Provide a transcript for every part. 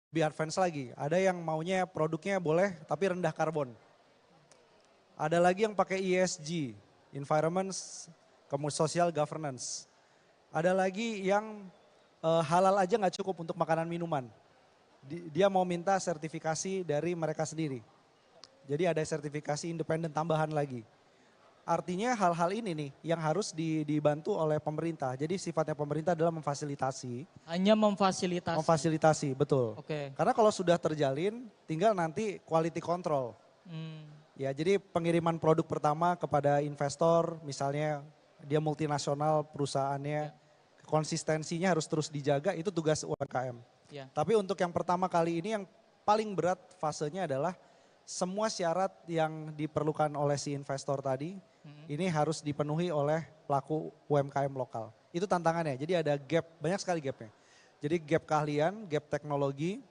lebih advance lagi. Ada yang maunya produknya boleh tapi rendah karbon. Ada lagi yang pakai ESG, Environment, Social Governance. Ada lagi yang halal aja nggak cukup untuk makanan minuman. Dia mau minta sertifikasi dari mereka sendiri. Jadi ada sertifikasi independen tambahan lagi. Artinya hal-hal ini nih yang harus dibantu oleh pemerintah. Jadi sifatnya pemerintah adalah memfasilitasi. Hanya memfasilitasi. Memfasilitasi, betul. Oke. Karena kalau sudah terjalin, tinggal nanti quality control. Ya, jadi pengiriman produk pertama kepada investor, misalnya dia multinasional perusahaannya, konsistensinya harus terus dijaga, itu tugas UMKM. Ya. Tapi untuk yang pertama kali ini yang paling berat fasenya adalah semua syarat yang diperlukan oleh si investor tadi, ini harus dipenuhi oleh pelaku UMKM lokal. Itu tantangannya, jadi ada gap, banyak sekali gapnya. Jadi gap keahlian, gap teknologi,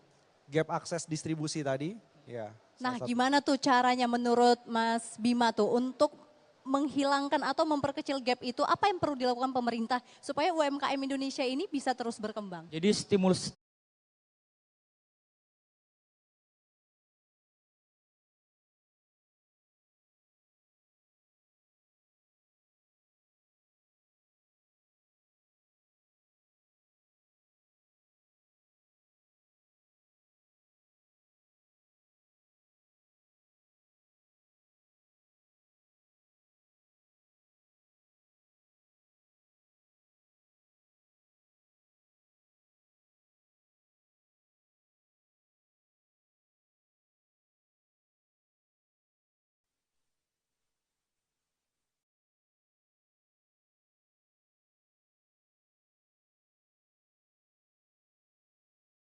gap akses distribusi tadi. Ya. Nah gimana tuh caranya menurut Mas Bima tuh untuk menghilangkan atau memperkecil gap itu, apa yang perlu dilakukan pemerintah supaya UMKM Indonesia ini bisa terus berkembang? Jadi stimulus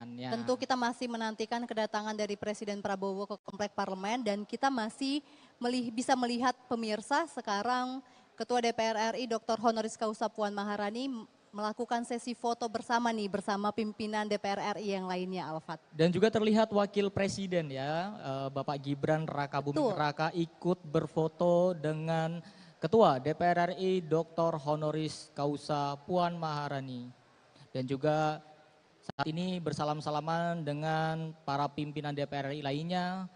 Tentu kita masih menantikan kedatangan dari Presiden Prabowo ke Komplek Parlemen dan kita masih bisa melihat pemirsa sekarang Ketua DPR RI Dr. Honoris Causa Puan Maharani melakukan sesi foto bersama nih bersama pimpinan DPR RI yang lainnya, Alfat. Dan juga terlihat Wakil Presiden ya, Bapak Gibran Raka Buming Raka ikut berfoto dengan Ketua DPR RI Dr. Honoris Causa Puan Maharani. Dan juga saat ini bersalam-salaman dengan para pimpinan DPR RI lainnya,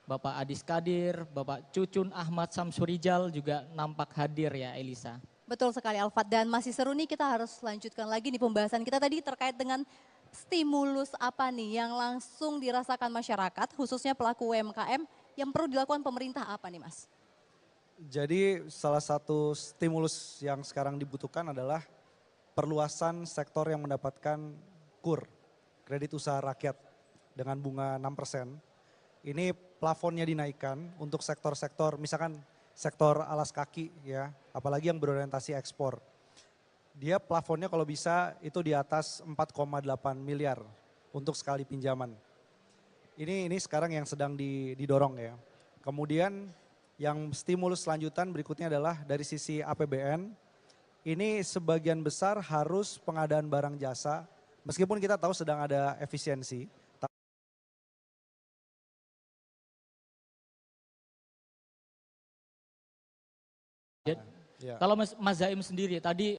Bapak Adis Kadir, Bapak Cucun Ahmad Samsurijal juga nampak hadir ya Elisa. Betul sekali Alfat, dan masih seru nih kita harus lanjutkan lagi nih pembahasan kita tadi terkait dengan stimulus apa nih yang langsung dirasakan masyarakat khususnya pelaku UMKM yang perlu dilakukan pemerintah apa nih Mas? Jadi salah satu stimulus yang sekarang dibutuhkan adalah perluasan sektor yang mendapatkan KUR, kredit usaha rakyat dengan bunga 6%. Ini plafonnya dinaikkan untuk sektor-sektor, misalkan sektor alas kaki ya, apalagi yang berorientasi ekspor. Dia plafonnya kalau bisa itu di atas 4,8 miliar untuk sekali pinjaman. Ini sekarang yang sedang didorong ya. Kemudian yang stimulus lanjutan berikutnya adalah dari sisi APBN, ini sebagian besar harus pengadaan barang jasa. Meskipun kita tahu sedang ada efisiensi. Kalau Mas Zaim sendiri tadi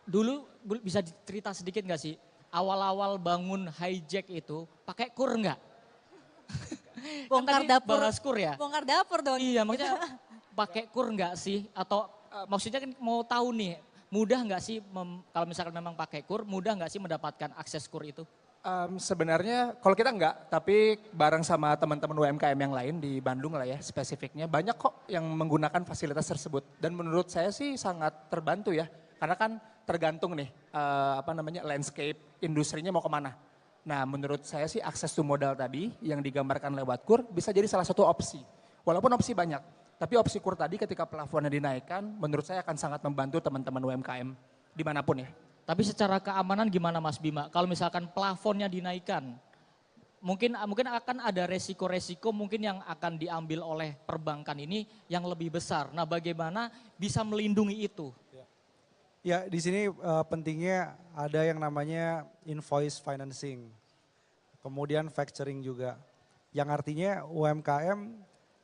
dulu bisa cerita sedikit nggak sih awal-awal bangun hijack itu pakai KUR nggak? Bongkar dapur. Bahas KUR ya? Bongkar dapur dong. Iya maksudnya pakai KUR nggak sih? Atau maksudnya kan mau tahu nih mudah nggak sih kalau misalkan memang pakai KUR, mudah nggak sih mendapatkan akses KUR itu? Sebenarnya kalau kita enggak, tapi bareng sama teman-teman UMKM yang lain di Bandung lah ya spesifiknya, banyak kok yang menggunakan fasilitas tersebut. Dan menurut saya sih sangat terbantu ya, karena kan tergantung nih landscape industrinya mau kemana. Nah menurut saya sih akses to modal tadi yang digambarkan lewat KUR bisa jadi salah satu opsi. Walaupun opsi banyak, tapi opsi KUR tadi ketika plafonnya dinaikkan menurut saya akan sangat membantu teman-teman UMKM dimanapun ya. Tapi secara keamanan gimana Mas Bima? Kalau misalkan plafonnya dinaikkan, mungkin akan ada resiko-resiko mungkin yang akan diambil oleh perbankan ini yang lebih besar. Nah bagaimana bisa melindungi itu? Ya di sini pentingnya ada yang namanya invoice financing, kemudian factoring juga. Yang artinya UMKM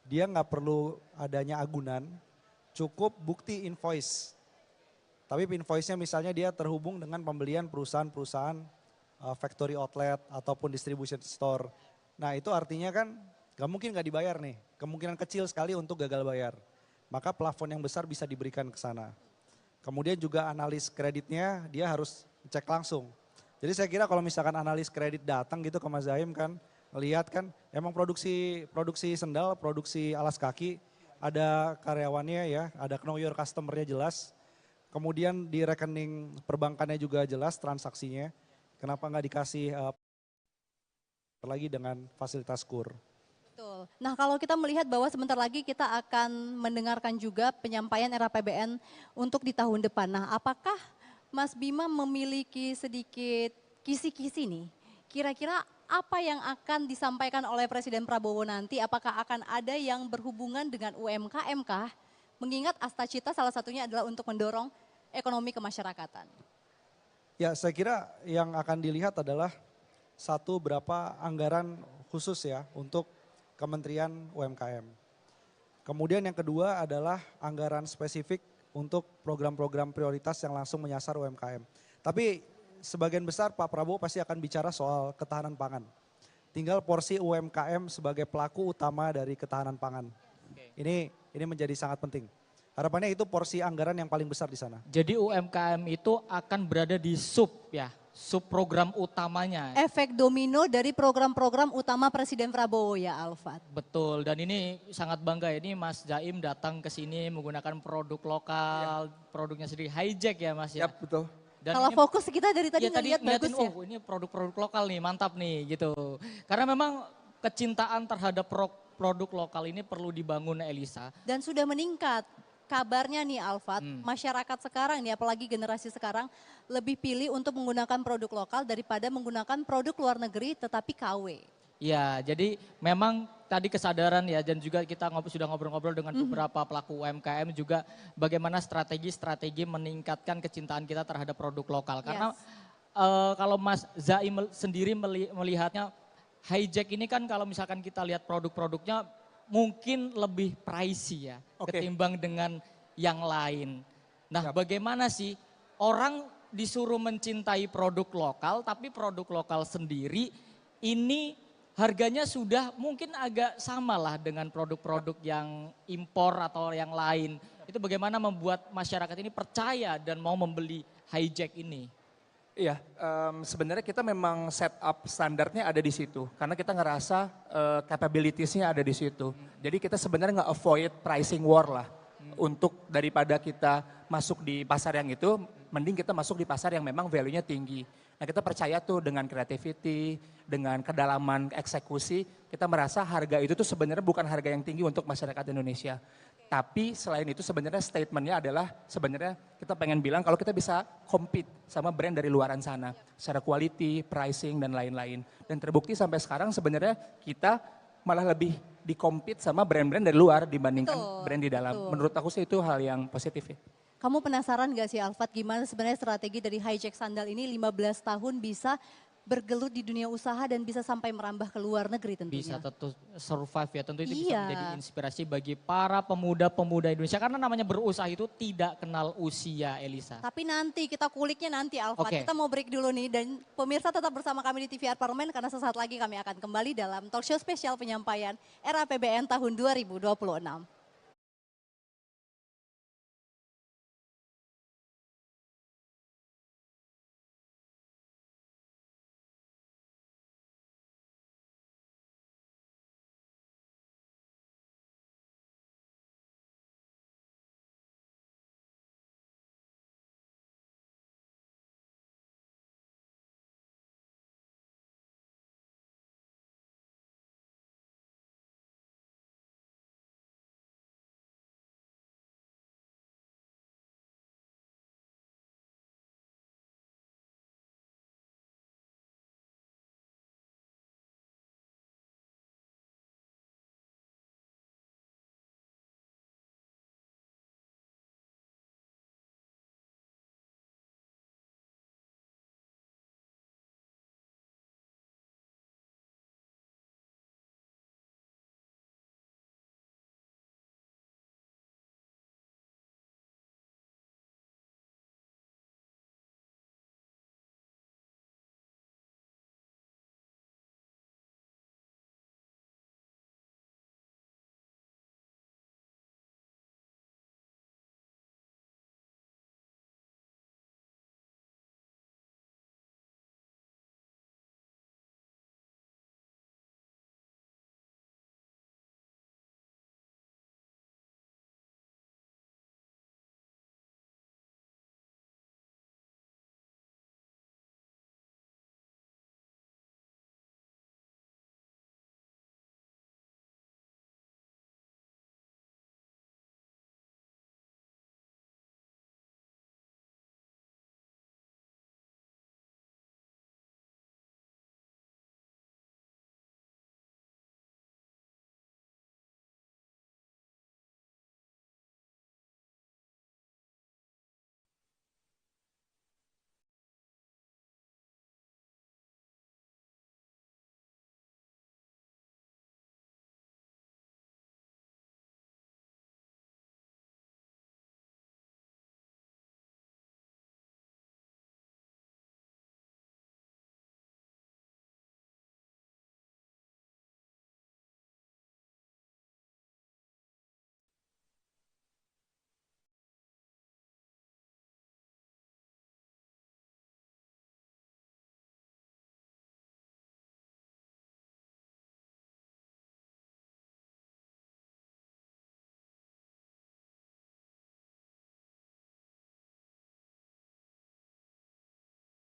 dia nggak perlu adanya agunan, cukup bukti invoice. Tapi invoice-nya misalnya dia terhubung dengan pembelian perusahaan-perusahaan factory outlet ataupun distribution store. Nah itu artinya kan gak mungkin gak dibayar nih, kemungkinan kecil sekali untuk gagal bayar. Maka plafon yang besar bisa diberikan ke sana. Kemudian juga analis kreditnya dia harus cek langsung. Jadi saya kira kalau misalkan analis kredit datang gitu ke Mas Zaim kan, lihat kan emang produksi sendal, produksi alas kaki, ada karyawannya ya, ada know your customer-nya jelas. Kemudian di rekening perbankannya juga jelas transaksinya. Kenapa nggak dikasih lagi dengan fasilitas KUR? Betul. Nah kalau kita melihat bahwa sebentar lagi kita akan mendengarkan juga penyampaian RAPBN untuk di tahun depan. Nah apakah Mas Bima memiliki sedikit kisi-kisi nih? Kira-kira apa yang akan disampaikan oleh Presiden Prabowo nanti? Apakah akan ada yang berhubungan dengan UMKM kah? Mengingat Astacita salah satunya adalah untuk mendorong ekonomi kemasyarakatan. Ya saya kira yang akan dilihat adalah satu berapa anggaran khusus ya untuk Kementerian UMKM. Kemudian yang kedua adalah anggaran spesifik untuk program-program prioritas yang langsung menyasar UMKM. Tapi sebagian besar Pak Prabowo pasti akan bicara soal ketahanan pangan. Tinggal porsi UMKM sebagai pelaku utama dari ketahanan pangan. Ini menjadi sangat penting. Harapannya itu porsi anggaran yang paling besar di sana. Jadi UMKM itu akan berada di sub program utamanya. Efek domino dari program-program utama Presiden Prabowo ya Alfat. Betul, dan ini sangat bangga ini Mas Zaim datang ke sini menggunakan produk lokal, produknya sendiri hijack ya Mas ya. Yap, betul. Dan Kalau ini, fokus kita dari tadi ya, ngelihat bagus ya. oh ini produk-produk lokal nih, mantap nih gitu. Karena memang kecintaan terhadap produk lokal ini perlu dibangun Elisa. Dan sudah meningkat. Kabarnya nih Alfat, masyarakat sekarang nih apalagi generasi sekarang lebih pilih untuk menggunakan produk lokal daripada menggunakan produk luar negeri tetapi KW. Ya, jadi memang tadi kesadaran ya dan juga kita sudah ngobrol-ngobrol dengan beberapa pelaku UMKM juga bagaimana strategi-strategi meningkatkan kecintaan kita terhadap produk lokal. Karena kalau Mas Zaim sendiri melihatnya hijack ini kan kalau misalkan kita lihat produk-produknya mungkin lebih pricey ya ketimbang dengan yang lain. Nah bagaimana sih orang disuruh mencintai produk lokal tapi produk lokal sendiri ini harganya sudah mungkin agak sama lah dengan produk-produk yang impor atau yang lain. Itu bagaimana membuat masyarakat ini percaya dan mau membeli hijack ini? Iya, sebenarnya kita memang set up standarnya ada di situ. Karena kita ngerasa capabilitiesnya ada di situ. Jadi kita sebenarnya nggak avoid pricing war lah. Untuk daripada kita masuk di pasar yang itu, mending kita masuk di pasar yang memang value-nya tinggi. Nah kita percaya tuh dengan creativity, dengan kedalaman eksekusi, kita merasa harga itu tuh sebenarnya bukan harga yang tinggi untuk masyarakat Indonesia. Tapi selain itu sebenarnya statementnya adalah sebenarnya kita pengen bilang kalau kita bisa compete sama brand dari luaran sana. Secara quality, pricing dan lain-lain. Dan terbukti sampai sekarang sebenarnya kita malah lebih di-compete sama brand-brand dari luar dibandingkan brand di dalam. Menurut aku sih itu hal yang positif ya. Kamu penasaran gak sih Alfat gimana sebenarnya strategi dari hijack sandal ini 15 tahun bisa bergelut di dunia usaha dan bisa sampai merambah ke luar negeri tentunya. Bisa tentu survive ya, tentu itu bisa menjadi inspirasi bagi para pemuda-pemuda Indonesia. Karena namanya berusaha itu tidak kenal usia Elisa. Tapi nanti kita kuliknya nanti Alfat, kita mau break dulu nih dan pemirsa tetap bersama kami di TVR Parlemen karena sesaat lagi kami akan kembali dalam talk show spesial penyampaian RAPBN tahun 2026.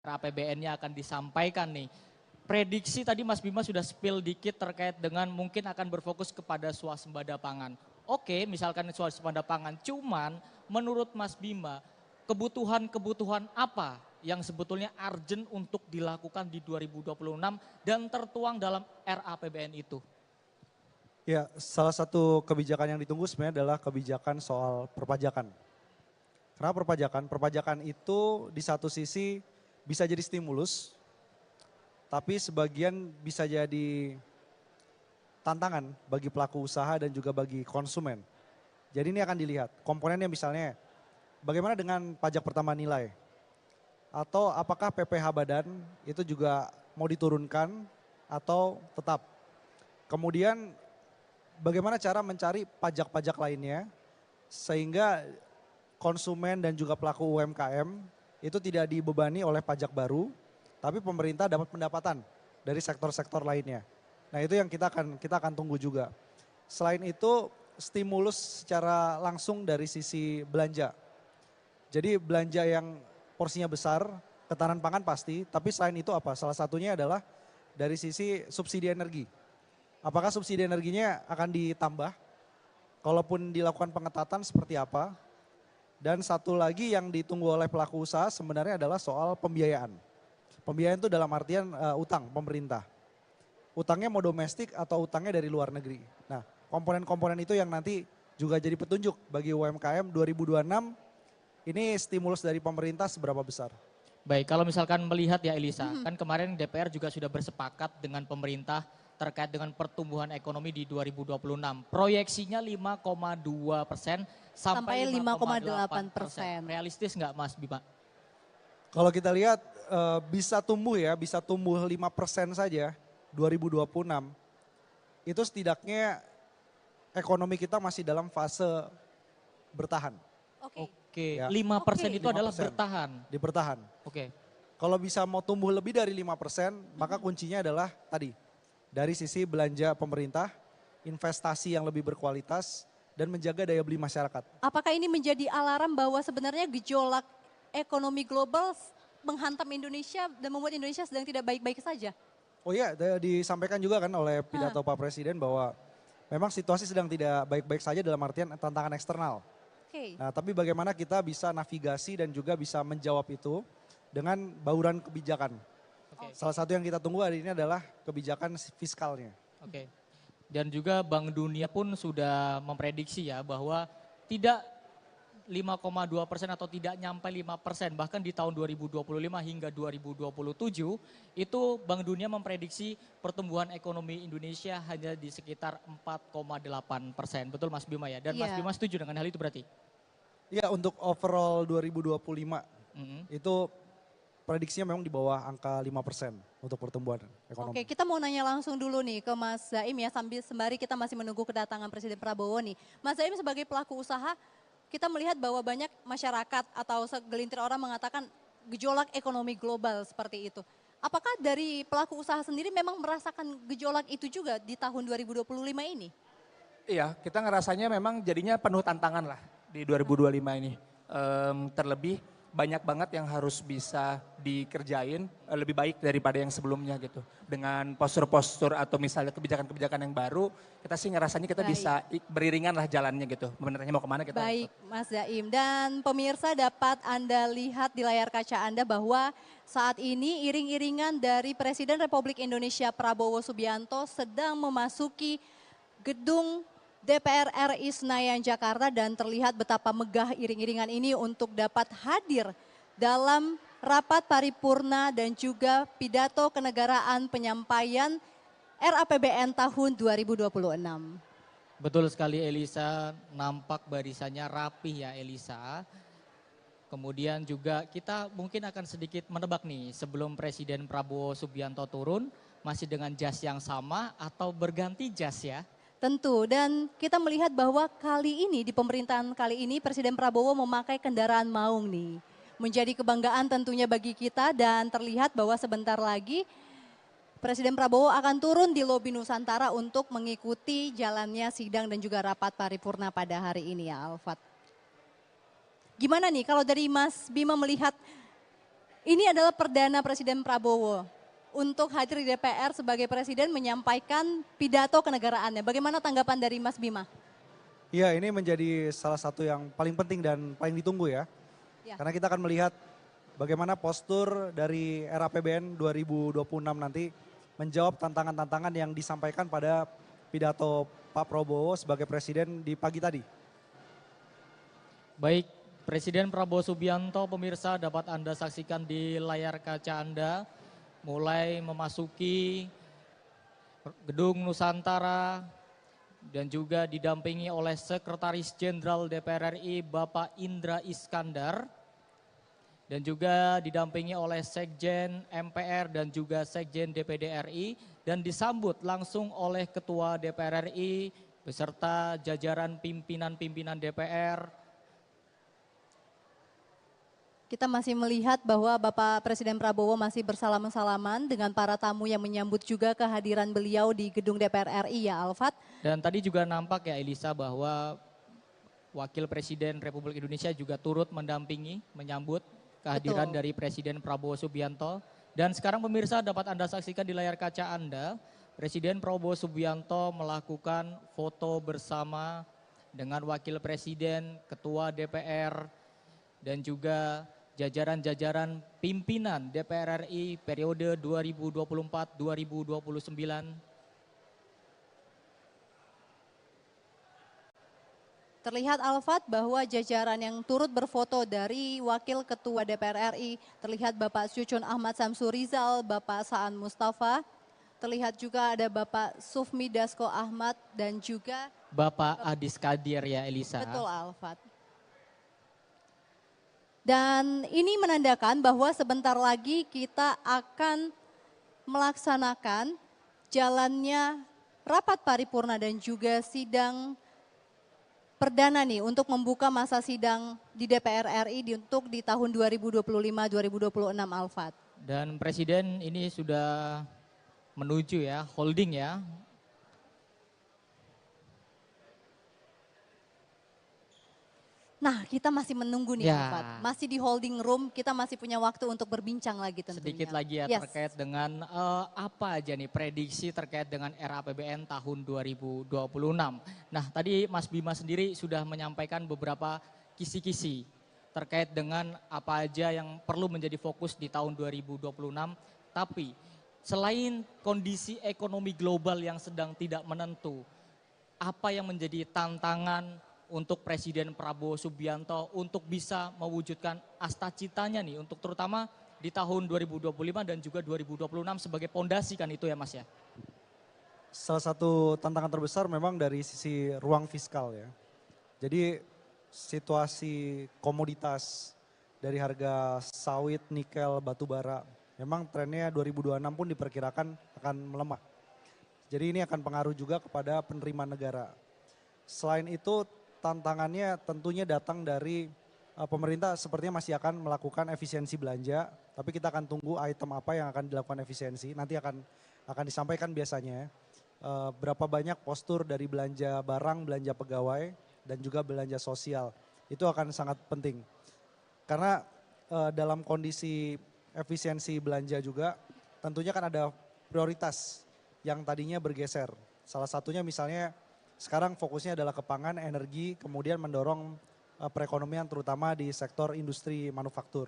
APBN-nya akan disampaikan nih. Prediksi tadi Mas Bima sudah spill dikit terkait dengan mungkin akan berfokus kepada swasembada pangan. Oke, misalkan swasembada pangan, cuman menurut Mas Bima, kebutuhan-kebutuhan apa yang sebetulnya urgent untuk dilakukan di 2026 dan tertuang dalam RAPBN itu? Ya, salah satu kebijakan yang ditunggu sebenarnya adalah kebijakan soal perpajakan. Karena perpajakan itu di satu sisi bisa jadi stimulus, tapi sebagian bisa jadi tantangan bagi pelaku usaha dan juga bagi konsumen. Jadi ini akan dilihat komponennya, misalnya bagaimana dengan pajak pertambahan nilai, atau apakah PPh badan itu juga mau diturunkan atau tetap. Kemudian bagaimana cara mencari pajak-pajak lainnya sehingga konsumen dan juga pelaku UMKM itu tidak dibebani oleh pajak baru, tapi pemerintah dapat pendapatan dari sektor-sektor lainnya. Nah, itu yang kita akan tunggu juga. Selain itu, stimulus secara langsung dari sisi belanja. Jadi belanja yang porsinya besar, ketahanan pangan pasti, tapi selain itu apa? Salah satunya adalah dari sisi subsidi energi. Apakah subsidi energinya akan ditambah? Kalaupun dilakukan pengetatan seperti apa? Dan satu lagi yang ditunggu oleh pelaku usaha sebenarnya adalah soal pembiayaan. Pembiayaan itu dalam artian utang pemerintah. Utangnya mau domestik atau utangnya dari luar negeri. Nah, komponen-komponen itu yang nanti juga jadi petunjuk bagi UMKM 2026 ini stimulus dari pemerintah seberapa besar. Baik, kalau misalkan melihat ya Elisa, kan kemarin DPR juga sudah bersepakat dengan pemerintah terkait dengan pertumbuhan ekonomi di 2026. Proyeksinya 5,2% sampai 5,8%. Realistis nggak Mas Bima? Kalau kita lihat bisa tumbuh 5% saja 2026. Itu setidaknya ekonomi kita masih dalam fase bertahan. Oke, Ya. 5% itu 5%. adalah bertahan. Bertahan. Oke. Kalau bisa mau tumbuh lebih dari 5%, maka kuncinya adalah tadi, dari sisi belanja pemerintah, investasi yang lebih berkualitas, dan menjaga daya beli masyarakat. Apakah ini menjadi alarm bahwa sebenarnya gejolak ekonomi global menghantam Indonesia dan membuat Indonesia sedang tidak baik-baik saja? Oh iya, disampaikan juga kan oleh pidato Pak Presiden bahwa memang situasi sedang tidak baik-baik saja dalam artian tantangan eksternal. Oke. Nah, tapi bagaimana kita bisa navigasi dan juga bisa menjawab itu dengan bauran kebijakan. Oke. Salah satu yang kita tunggu hari ini adalah kebijakan fiskalnya. Oke. Dan juga Bank Dunia pun sudah memprediksi ya bahwa tidak 5,2% atau tidak nyampe 5%. Bahkan di tahun 2025 hingga 2027 itu Bank Dunia memprediksi pertumbuhan ekonomi Indonesia hanya di sekitar 4,8%. Betul Mas Bima ya? Dan Mas Iya. Bima setuju dengan hal itu berarti? Ya, untuk overall 2025 itu prediksinya memang di bawah angka 5% untuk pertumbuhan ekonomi. Oke, kita mau nanya langsung dulu nih ke Mas Zaim ya, sambil sembari kita masih menunggu kedatangan Presiden Prabowo nih. Mas Zaim sebagai pelaku usaha, kita melihat bahwa banyak masyarakat atau segelintir orang mengatakan gejolak ekonomi global seperti itu. Apakah dari pelaku usaha sendiri memang merasakan gejolak itu juga di tahun 2025 ini? Iya, kita ngerasanya memang jadinya penuh tantangan lah di 2025 ini. Terlebih banyak banget yang harus bisa dikerjain lebih baik daripada yang sebelumnya gitu. Dengan postur-postur atau misalnya kebijakan-kebijakan yang baru, kita sih ngerasanya kita Baik. bisa beriringan lah jalannya gitu. Sebenarnya mau kemana kita. Baik Mas Zaim, dan pemirsa dapat Anda lihat di layar kaca Anda bahwa saat ini iring-iringan dari Presiden Republik Indonesia Prabowo Subianto sedang memasuki gedung DPR RI Senayan Jakarta dan terlihat betapa megah iring-iringan ini untuk dapat hadir dalam rapat paripurna dan juga pidato kenegaraan penyampaian RAPBN tahun 2026. Betul sekali Elisa, nampak barisannya rapih ya Elisa. Kemudian juga kita mungkin akan sedikit menebak nih sebelum Presiden Prabowo Subianto turun masih dengan jas yang sama atau berganti jas ya? Tentu, dan kita melihat bahwa kali ini di pemerintahan kali ini Presiden Prabowo memakai kendaraan maung nih. Menjadi kebanggaan tentunya bagi kita dan terlihat bahwa sebentar lagi Presiden Prabowo akan turun di lobi Nusantara untuk mengikuti jalannya sidang dan juga rapat paripurna pada hari ini ya Alfat. Gimana nih kalau dari Mas Bima melihat Ini adalah perdana Presiden Prabowo untuk hadir di DPR sebagai presiden menyampaikan pidato kenegaraannya. Bagaimana tanggapan dari Mas Bima? Iya, ini menjadi salah satu yang paling penting dan paling ditunggu ya. Ya. Karena kita akan melihat bagaimana postur dari era APBN 2026 nanti menjawab tantangan-tantangan yang disampaikan pada pidato Pak Prabowo sebagai presiden di pagi tadi. Baik, Presiden Prabowo Subianto pemirsa dapat Anda saksikan di layar kaca Anda mulai memasuki Gedung Nusantara dan juga didampingi oleh Sekretaris Jenderal DPR RI Bapak Indra Iskandar dan juga didampingi oleh Sekjen MPR dan juga Sekjen DPD RI dan disambut langsung oleh Ketua DPR RI beserta jajaran pimpinan-pimpinan DPR. Kita masih melihat bahwa Bapak Presiden Prabowo masih bersalaman-salaman dengan para tamu yang menyambut juga kehadiran beliau di gedung DPR RI ya Alfat. Dan tadi juga nampak ya Elisa bahwa Wakil Presiden Republik Indonesia juga turut mendampingi, menyambut kehadiran dari Presiden Prabowo Subianto. Dan sekarang pemirsa dapat Anda saksikan di layar kaca Anda, Presiden Prabowo Subianto melakukan foto bersama dengan Wakil Presiden, Ketua DPR, dan juga jajaran-jajaran pimpinan DPR RI periode 2024-2029. Terlihat Alfat bahwa jajaran yang turut berfoto dari Wakil Ketua DPR RI, terlihat Bapak Syucun Ahmad Samsurizal, Bapak Saan Mustafa, terlihat juga ada Bapak Sufmi Dasko Ahmad dan juga Bapak Adis Kadir ya Elisa. Betul Alfat. Dan ini menandakan bahwa sebentar lagi kita akan melaksanakan jalannya rapat paripurna dan juga sidang perdana nih untuk membuka masa sidang di DPR RI untuk di tahun 2025-2026 Alfat. Dan Presiden ini sudah menuju ya, holding ya. Nah, kita masih menunggu nih Ya. Alfat. Masih di holding room, kita masih punya waktu untuk berbincang lagi tentunya. Sedikit lagi ya Yes. terkait dengan apa aja nih prediksi terkait dengan era APBN tahun 2026. Nah, tadi Mas Bima sendiri sudah menyampaikan beberapa kisi-kisi terkait dengan apa aja yang perlu menjadi fokus di tahun 2026. Tapi selain kondisi ekonomi global yang sedang tidak menentu, apa yang menjadi tantangan untuk Presiden Prabowo Subianto untuk bisa mewujudkan cita-citanya nih untuk terutama di tahun 2025 dan juga 2026 sebagai pondasi kan itu ya Mas ya? Salah satu tantangan terbesar memang dari sisi ruang fiskal ya. Jadi situasi komoditas dari harga sawit, nikel, batu bara, memang trennya 2026 pun diperkirakan akan melemah. Jadi ini akan pengaruh juga kepada penerimaan negara. Selain itu tantangannya tentunya datang dari pemerintah sepertinya masih akan melakukan efisiensi belanja, tapi kita akan tunggu item apa yang akan dilakukan efisiensi. Nanti akan disampaikan biasanya berapa banyak postur dari belanja barang, belanja pegawai, dan juga belanja sosial. Itu akan sangat penting. Karena dalam kondisi efisiensi belanja juga tentunya kan ada prioritas yang tadinya bergeser. Salah satunya misalnya sekarang fokusnya adalah ke pangan, energi, kemudian mendorong perekonomian terutama di sektor industri manufaktur.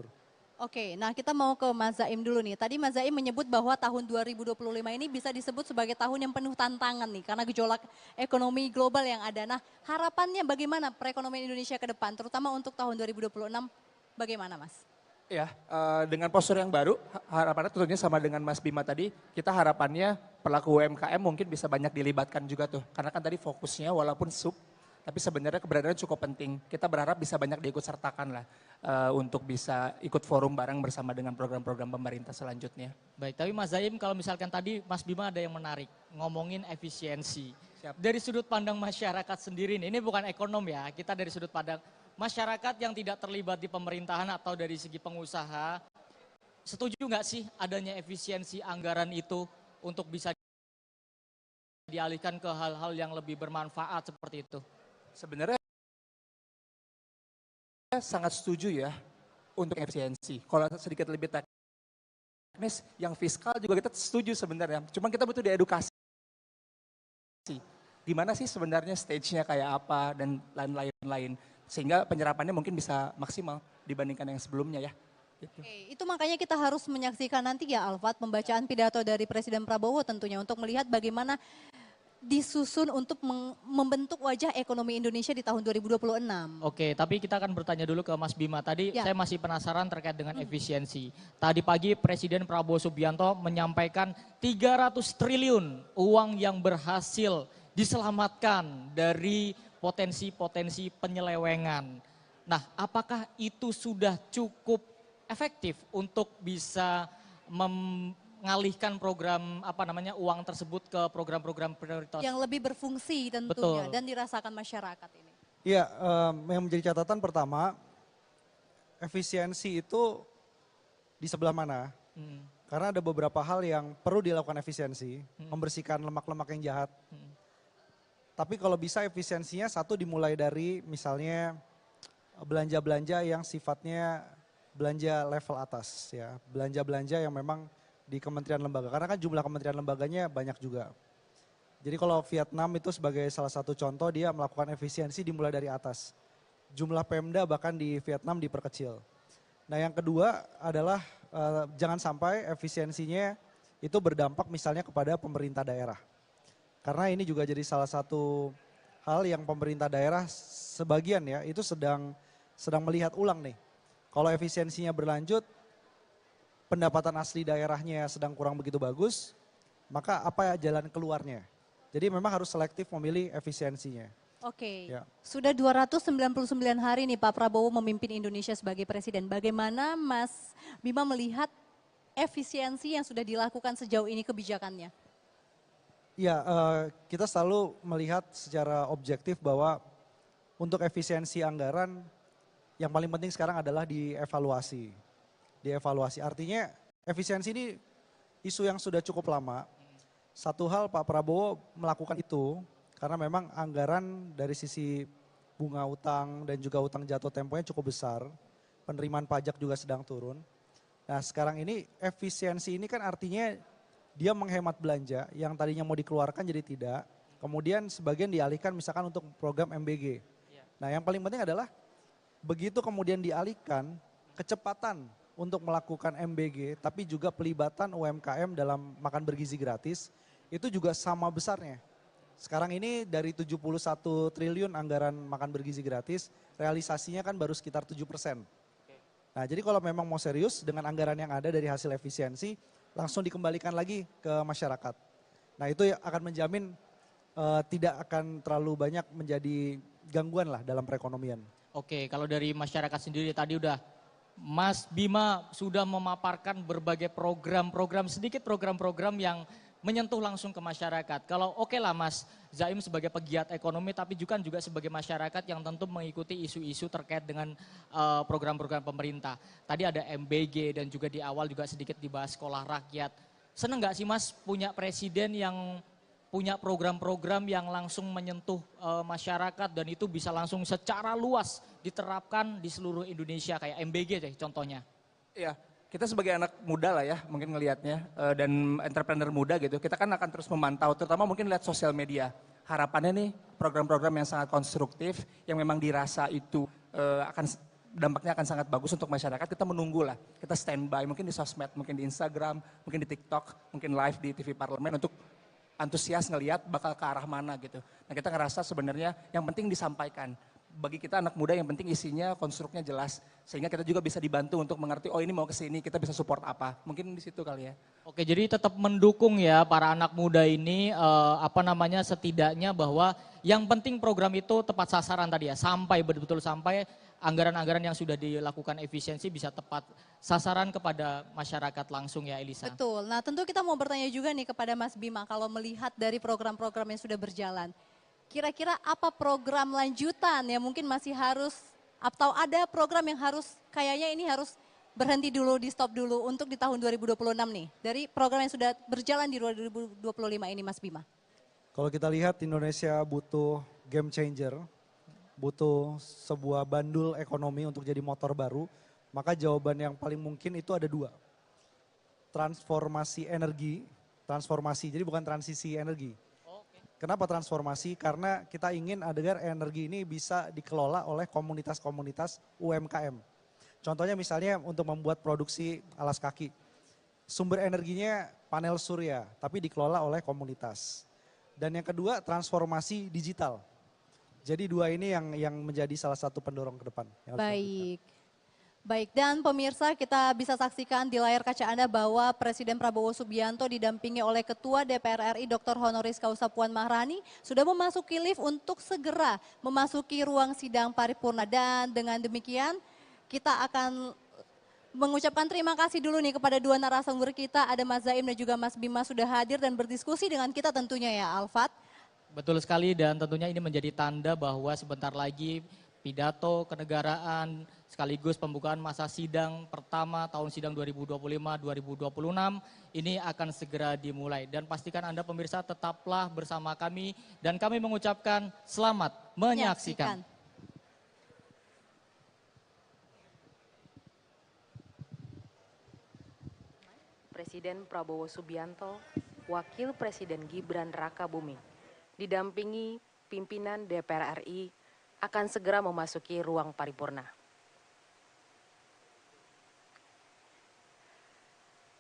Oke, nah kita mau ke Mas Zaim dulu nih. Tadi Mas Zaim menyebut bahwa tahun 2025 ini bisa disebut sebagai tahun yang penuh tantangan nih karena gejolak ekonomi global yang ada. Nah, harapannya bagaimana perekonomian Indonesia ke depan terutama untuk tahun 2026 bagaimana Mas? Ya, dengan postur yang baru, harapannya tentunya sama dengan Mas Bima tadi, kita harapannya pelaku UMKM mungkin bisa banyak dilibatkan juga tuh. Karena kan tadi fokusnya walaupun sub, tapi sebenarnya keberadaannya cukup penting. Kita berharap bisa banyak diikut sertakan lah untuk bisa ikut forum bareng bersama dengan program-program pemerintah selanjutnya. Baik, tapi Mas Zaim kalau misalkan tadi Mas Bima ada yang menarik, ngomongin efisiensi. Siap. Dari sudut pandang masyarakat sendiri nih, ini bukan ekonom ya, kita dari sudut pandang masyarakat yang tidak terlibat di pemerintahan atau dari segi pengusaha, setuju nggak sih adanya efisiensi anggaran itu untuk bisa dialihkan ke hal-hal yang lebih bermanfaat seperti itu? Sebenarnya sangat setuju ya. untuk efisiensi. Kalau sedikit lebih teknis, yang fiskal juga kita setuju sebenarnya. Cuma kita butuh diedukasi. Gimana sih sebenarnya stage-nya kayak apa dan lain-lain. Sehingga penyerapannya mungkin bisa maksimal dibandingkan yang sebelumnya ya. Gitu. Oke, itu makanya kita harus menyaksikan nanti ya Alfat, pembacaan pidato dari Presiden Prabowo tentunya untuk melihat bagaimana disusun untuk membentuk wajah ekonomi Indonesia di tahun 2026. Oke, tapi kita akan bertanya dulu ke Mas Bima. Tadi Ya. saya masih penasaran terkait dengan efisiensi. Tadi pagi Presiden Prabowo Subianto menyampaikan 300 triliun uang yang berhasil diselamatkan dari potensi-potensi penyelewengan. Nah, apakah itu sudah cukup efektif untuk bisa mengalihkan program uang tersebut ke program-program prioritas? Yang lebih berfungsi tentunya Betul. dan dirasakan masyarakat ini. Iya, yang menjadi catatan pertama, efisiensi itu di sebelah mana? Karena ada beberapa hal yang perlu dilakukan efisiensi, membersihkan lemak-lemak yang jahat. Tapi kalau bisa efisiensinya satu dimulai dari misalnya belanja-belanja yang sifatnya belanja level atas ya. Belanja-belanja yang memang di kementerian lembaga. Karena kan jumlah kementerian lembaganya banyak juga. Jadi kalau Vietnam itu sebagai salah satu contoh dia melakukan efisiensi dimulai dari atas. Jumlah Pemda bahkan di Vietnam diperkecil. Nah yang kedua adalah jangan sampai efisiensinya itu berdampak misalnya kepada pemerintah daerah. Karena ini juga jadi salah satu hal yang pemerintah daerah sebagian ya itu sedang melihat ulang nih. Kalau efisiensinya berlanjut, pendapatan asli daerahnya sedang kurang begitu bagus, maka apa ya jalan keluarnya? Jadi memang harus selektif memilih efisiensinya. Oke, Ya. sudah 299 hari nih Pak Prabowo memimpin Indonesia sebagai presiden. Bagaimana Mas Bima melihat efisiensi yang sudah dilakukan sejauh ini kebijakannya? Ya, kita selalu melihat secara objektif bahwa untuk efisiensi anggaran yang paling penting sekarang adalah dievaluasi. Dievaluasi artinya efisiensi ini isu yang sudah cukup lama. Satu hal Pak Prabowo melakukan itu karena memang anggaran dari sisi bunga utang dan juga utang jatuh temponya cukup besar. Penerimaan pajak juga sedang turun. Nah sekarang ini efisiensi ini kan artinya dia menghemat belanja yang tadinya mau dikeluarkan jadi tidak. Kemudian sebagian dialihkan misalkan untuk program MBG. Nah yang paling penting adalah begitu kemudian dialihkan kecepatan untuk melakukan MBG tapi juga pelibatan UMKM dalam makan bergizi gratis itu juga sama besarnya. Sekarang ini dari 71 triliun anggaran makan bergizi gratis realisasinya kan baru sekitar 7%. Nah jadi kalau memang mau serius dengan anggaran yang ada dari hasil efisiensi langsung dikembalikan lagi ke masyarakat. Nah itu akan menjamin tidak akan terlalu banyak menjadi gangguan lah dalam perekonomian. Oke, kalau dari masyarakat sendiri tadi udah Mas Bima sudah memaparkan berbagai program-program, sedikit program-program yang menyentuh langsung ke masyarakat. Kalau oke lah Mas Zaim sebagai pegiat ekonomi tapi juga sebagai masyarakat yang tentu mengikuti isu-isu terkait dengan program-program pemerintah. Tadi ada MBG dan juga di awal juga sedikit dibahas sekolah rakyat. Seneng gak sih Mas punya presiden yang punya program-program yang langsung menyentuh masyarakat dan itu bisa langsung secara luas diterapkan di seluruh Indonesia kayak MBG deh contohnya. Iya, kita sebagai anak muda lah ya mungkin ngelihatnya dan entrepreneur muda gitu, kita kan akan terus memantau terutama mungkin lihat sosial media. Harapannya nih program-program yang sangat konstruktif yang memang dirasa itu dampaknya akan sangat bagus untuk masyarakat, kita menunggu lah, kita standby mungkin di sosmed, mungkin di Instagram, mungkin di TikTok, mungkin live di TV Parlemen untuk antusias ngelihat bakal ke arah mana gitu. Nah kita ngerasa sebenarnya yang penting disampaikan. Bagi kita anak muda yang penting isinya, konstruknya jelas. Sehingga kita juga bisa dibantu untuk mengerti, oh ini mau ke sini, kita bisa support apa. Mungkin di situ kali ya. Oke, jadi tetap mendukung ya para anak muda ini setidaknya bahwa yang penting program itu tepat sasaran tadi ya. Sampai betul-betul sampai anggaran-anggaran yang sudah dilakukan efisiensi bisa tepat sasaran kepada masyarakat langsung ya Elisa. Betul, nah tentu kita mau bertanya juga nih kepada Mas Bima kalau melihat dari program-program yang sudah berjalan. Kira-kira apa program lanjutan yang mungkin masih harus atau ada program yang harus kayaknya ini harus berhenti dulu, di stop dulu untuk di tahun 2026 nih. Dari program yang sudah berjalan di 2025 ini Mas Bima. Kalau kita lihat Indonesia butuh game changer, butuh sebuah bandul ekonomi untuk jadi motor baru. Maka jawaban yang paling mungkin itu ada dua. Transformasi energi, transformasi, jadi bukan transisi energi. Kenapa transformasi? Karena kita ingin agar energi ini bisa dikelola oleh komunitas-komunitas UMKM. Contohnya misalnya untuk membuat produksi alas kaki. Sumber energinya panel surya, tapi dikelola oleh komunitas. Dan yang kedua transformasi digital. Jadi dua ini yang menjadi salah satu pendorong ke depan. Baik. Baik, dan pemirsa kita bisa saksikan di layar kaca Anda bahwa Presiden Prabowo Subianto didampingi oleh Ketua DPR RI Dr. Honoris Causa Puan Maharani sudah memasuki lift untuk segera memasuki ruang sidang paripurna. Dan dengan demikian kita akan mengucapkan terima kasih dulu nih kepada dua narasumber kita, ada Mas Zaim dan juga Mas Bima sudah hadir dan berdiskusi dengan kita tentunya ya Alfat. Betul sekali dan tentunya ini menjadi tanda bahwa sebentar lagi pidato kenegaraan sekaligus pembukaan masa sidang pertama tahun sidang 2025-2026 ini akan segera dimulai. Dan pastikan Anda pemirsa tetaplah bersama kami dan kami mengucapkan selamat menyaksikan. Presiden Prabowo Subianto, Wakil Presiden Gibran Rakabuming, didampingi pimpinan DPR RI akan segera memasuki ruang paripurna.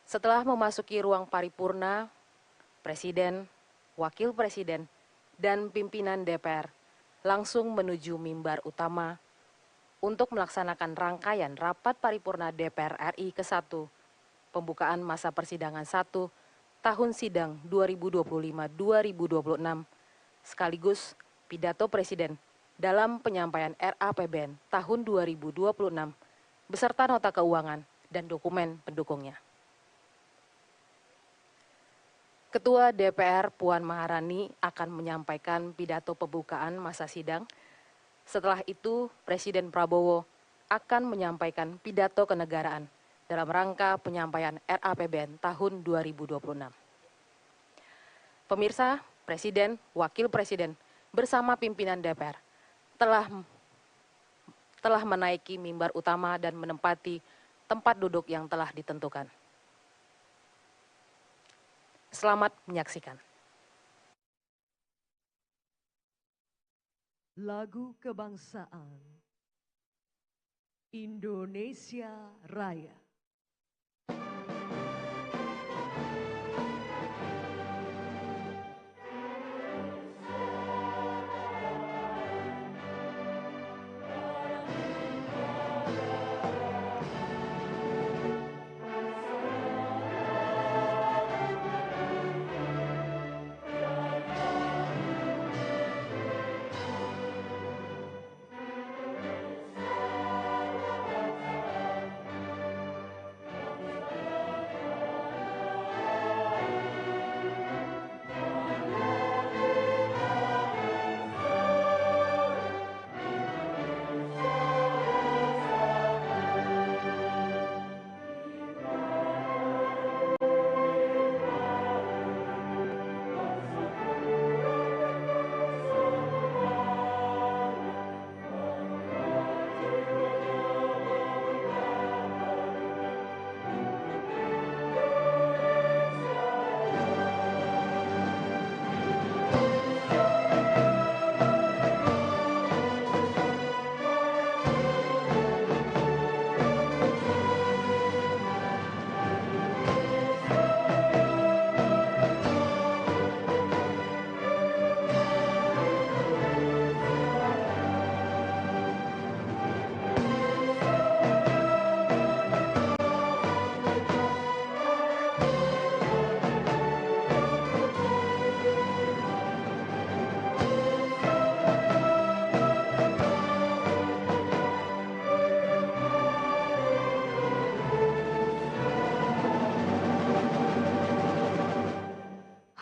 Setelah memasuki ruang paripurna, Presiden, Wakil Presiden, dan pimpinan DPR langsung menuju mimbar utama untuk melaksanakan rangkaian rapat paripurna DPR RI ke-1, pembukaan masa persidangan 1, tahun sidang 2025-2026, sekaligus pidato Presiden dalam penyampaian RAPBN tahun 2026, beserta nota keuangan dan dokumen pendukungnya. Ketua DPR Puan Maharani akan menyampaikan pidato pembukaan masa sidang. Setelah itu, Presiden Prabowo akan menyampaikan pidato kenegaraan dalam rangka penyampaian RAPBN tahun 2026. Pemirsa, Presiden, Wakil Presiden, bersama pimpinan DPR telah menaiki mimbar utama dan menempati tempat duduk yang telah ditentukan. Selamat menyaksikan. Lagu Kebangsaan Indonesia Raya.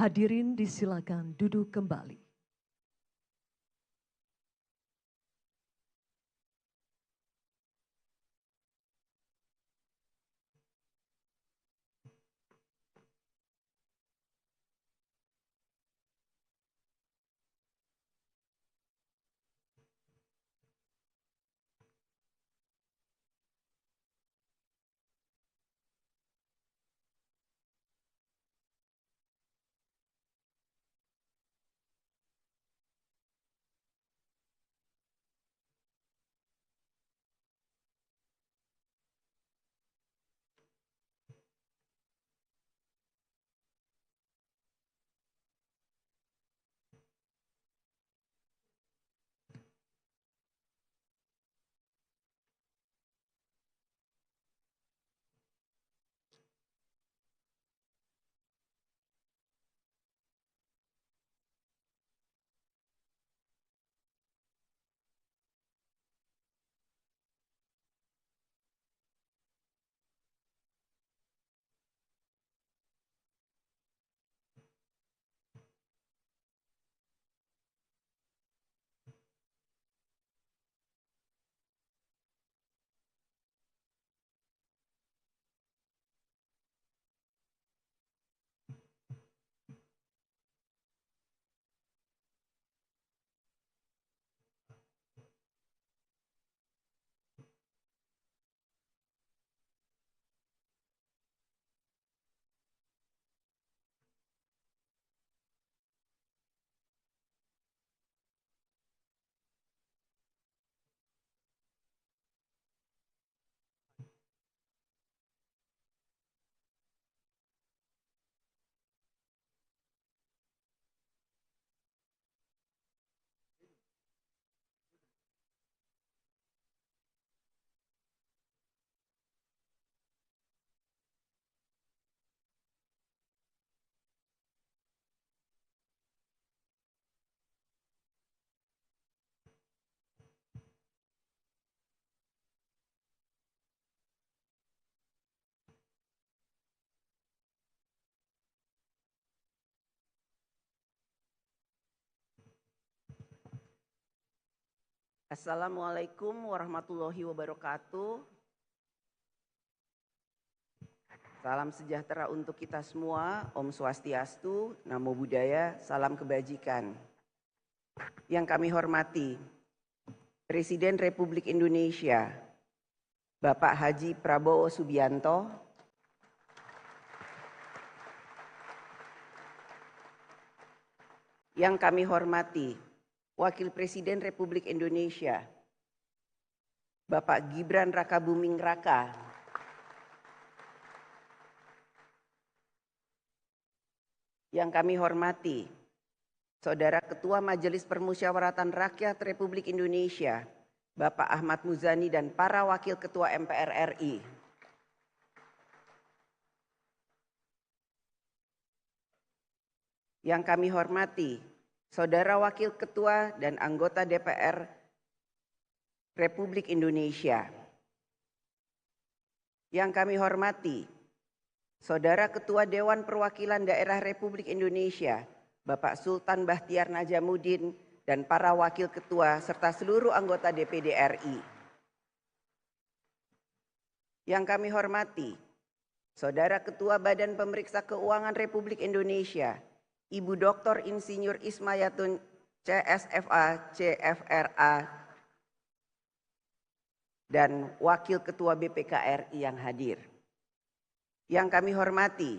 Hadirin disilakan duduk kembali. Assalamualaikum warahmatullahi wabarakatuh. Salam sejahtera untuk kita semua. Om Swastiastu, Namo Buddhaya, salam kebajikan. Yang kami hormati Presiden Republik Indonesia, Bapak Haji Prabowo Subianto, yang kami hormati Wakil Presiden Republik Indonesia, Bapak Gibran Rakabuming Raka, yang kami hormati Saudara Ketua Majelis Permusyawaratan Rakyat Republik Indonesia, Bapak Ahmad Muzani dan para Wakil Ketua MPR RI. Yang kami hormati Saudara Wakil Ketua dan anggota DPR Republik Indonesia. Yang kami hormati Saudara Ketua Dewan Perwakilan Daerah Republik Indonesia, Bapak Sultan Bahtiar Najamuddin dan para Wakil Ketua serta seluruh anggota DPD RI. Yang kami hormati Saudara Ketua Badan Pemeriksa Keuangan Republik Indonesia, Ibu Dr. Insinyur Ismayatun CSFA, CFRA, dan Wakil Ketua BPK RI yang hadir. Yang kami hormati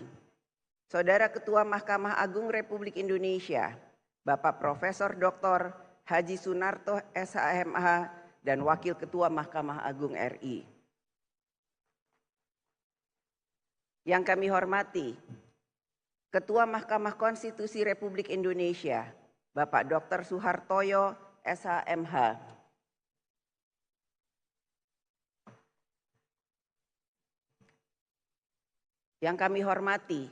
Saudara Ketua Mahkamah Agung Republik Indonesia, Bapak Profesor Dr. Haji Sunarto SHMH dan Wakil Ketua Mahkamah Agung RI. Yang kami hormati Ketua Mahkamah Konstitusi Republik Indonesia, Bapak Dr. Suhartoyo SHMH. Yang kami hormati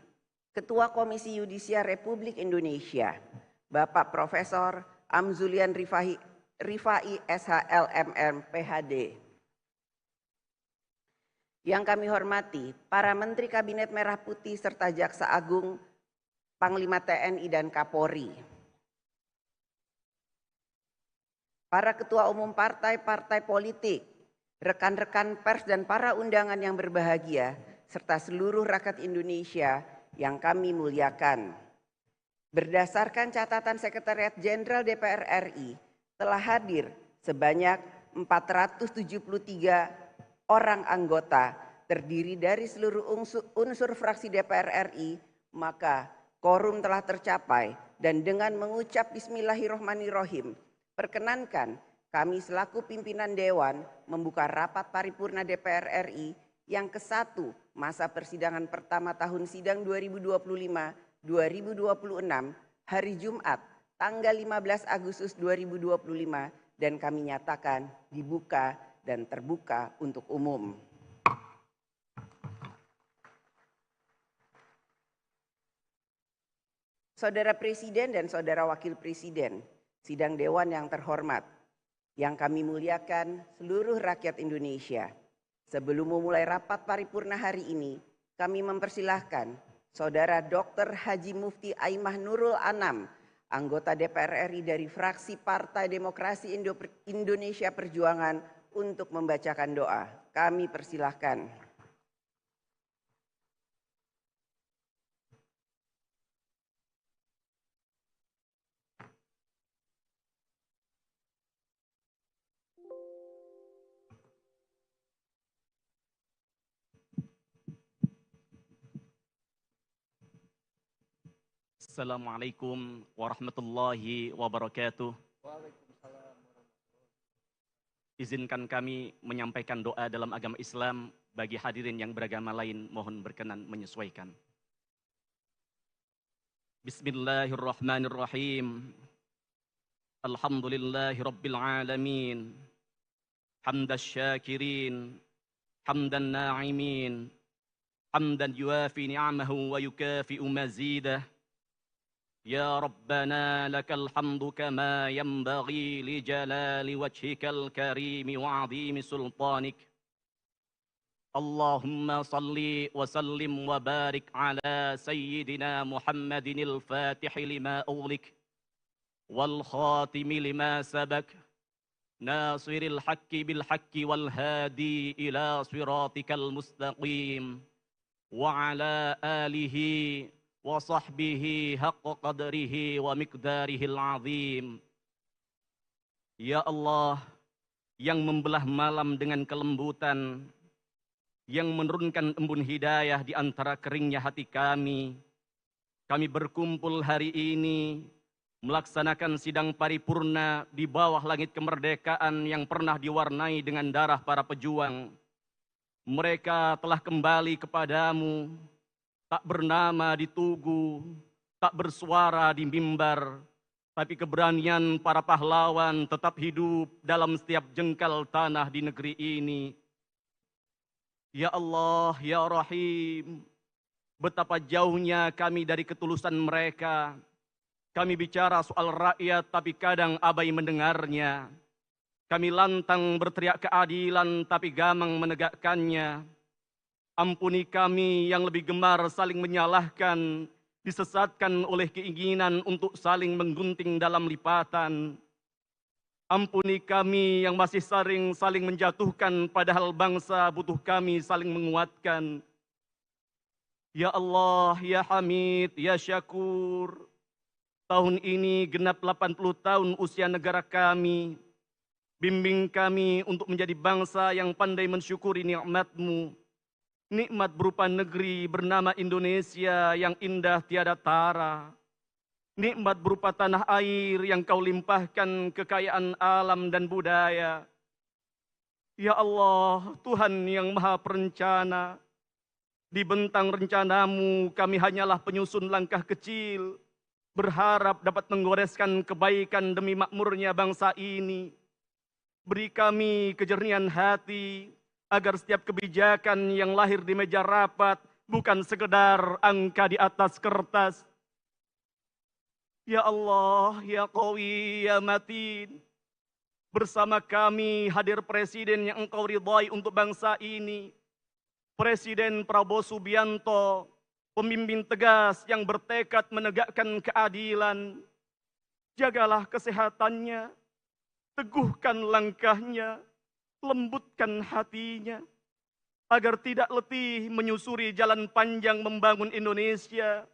Ketua Komisi Yudisial Republik Indonesia, Bapak Profesor Amzulian Rifai SHLMM PhD. Yang kami hormati para Menteri Kabinet Merah Putih serta Jaksa Agung, Panglima TNI dan Kapolri. Para Ketua Umum Partai-Partai Politik, rekan-rekan pers dan para undangan yang berbahagia, serta seluruh rakyat Indonesia yang kami muliakan. Berdasarkan catatan Sekretariat Jenderal DPR RI, telah hadir sebanyak 473 orang anggota terdiri dari seluruh unsur fraksi DPR RI, maka quorum telah tercapai dan dengan mengucap Bismillahirrohmanirrohim, perkenankan kami selaku pimpinan Dewan membuka rapat paripurna DPR RI yang ke-1 masa persidangan pertama tahun sidang 2025-2026 hari Jumat tanggal 15 Agustus 2025 dan kami nyatakan dibuka dan terbuka untuk umum. Saudara Presiden dan Saudara Wakil Presiden, sidang Dewan yang terhormat, yang kami muliakan seluruh rakyat Indonesia. Sebelum memulai rapat paripurna hari ini, kami mempersilahkan Saudara Dr. Haji Mufti Aimah Nurul Anam, anggota DPR RI dari fraksi Partai Demokrasi Indonesia Perjuangan untuk membacakan doa. Kami persilahkan. Assalamualaikum warahmatullahi wabarakatuh. Izinkan kami menyampaikan doa dalam agama Islam bagi hadirin yang beragama lain, mohon berkenan menyesuaikan. Bismillahirrahmanirrahim. Alhamdulillahi rabbil alamin. Hamdas syakirin, hamdan na'imin, hamdan yuafi ni'amahu wa yukafi'u mazidah. يا ربنا لك الحمد كما ينبغي لجلال وجهك الكريم وعظيم سلطانك. اللهم صل وسلم وبارك على سيدنا محمد الفاتح لما أغلق والخاتم لما سبق ناصر الحق بالحق والهادي إلى صراطك المستقيم وعلى آله وصحبه حق قدره ومقداره العظيم. Ya Allah, yang membelah malam dengan kelembutan, yang menurunkan embun hidayah di antara keringnya hati kami berkumpul hari ini melaksanakan sidang paripurna di bawah langit kemerdekaan yang pernah diwarnai dengan darah para pejuang. Mereka telah kembali kepadamu, tak bernama di tugu, tak bersuara di mimbar, tapi keberanian para pahlawan tetap hidup dalam setiap jengkal tanah di negeri ini. Ya Allah, Ya Rahim, betapa jauhnya kami dari ketulusan mereka. Kami bicara soal rakyat tapi kadang abai mendengarnya. Kami lantang berteriak keadilan tapi gamang menegakkannya. Ampuni kami yang lebih gemar saling menyalahkan, disesatkan oleh keinginan untuk saling menggunting dalam lipatan. Ampuni kami yang masih saling menjatuhkan padahal bangsa butuh kami saling menguatkan. Ya Allah, Ya Hamid, Ya Syakur, tahun ini genap 80 tahun usia negara kami. Bimbing kami untuk menjadi bangsa yang pandai mensyukuri nikmat-Mu. Nikmat berupa negeri bernama Indonesia yang indah tiada tara. Nikmat berupa tanah air yang Kau limpahkan kekayaan alam dan budaya. Ya Allah, Tuhan yang Maha Perencana, di bentang rencana-Mu kami hanyalah penyusun langkah kecil, berharap dapat menggoreskan kebaikan demi makmurnya bangsa ini. Beri kami kejernihan hati, agar setiap kebijakan yang lahir di meja rapat bukan sekedar angka di atas kertas. Ya Allah, Ya Qawi, Ya Matin, bersama kami hadir Presiden yang Engkau ridhai untuk bangsa ini. Presiden Prabowo Subianto, pemimpin tegas yang bertekad menegakkan keadilan. Jagalah kesehatannya, teguhkan langkahnya, lembutkan hatinya, agar tidak letih menyusuri jalan panjang membangun Indonesia.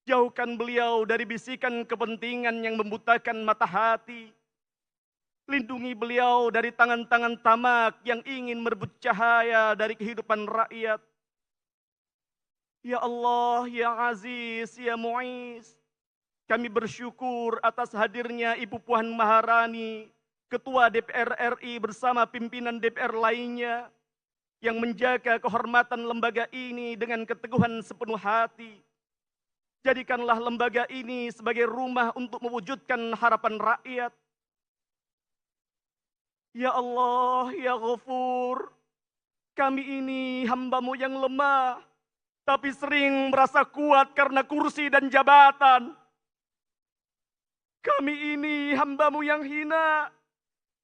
Jauhkan beliau dari bisikan kepentingan yang membutakan mata hati. Lindungi beliau dari tangan-tangan tamak yang ingin merebut cahaya dari kehidupan rakyat. Ya Allah, Ya Aziz, Ya Mu'iz, kami bersyukur atas hadirnya Ibu Puan Maharani, Ketua DPR RI bersama pimpinan DPR lainnya, yang menjaga kehormatan lembaga ini dengan keteguhan sepenuh hati. Jadikanlah lembaga ini sebagai rumah untuk mewujudkan harapan rakyat. Ya Allah, Ya Ghafur, kami ini hamba-Mu yang lemah, tapi sering merasa kuat karena kursi dan jabatan. Kami ini hamba-Mu yang hina,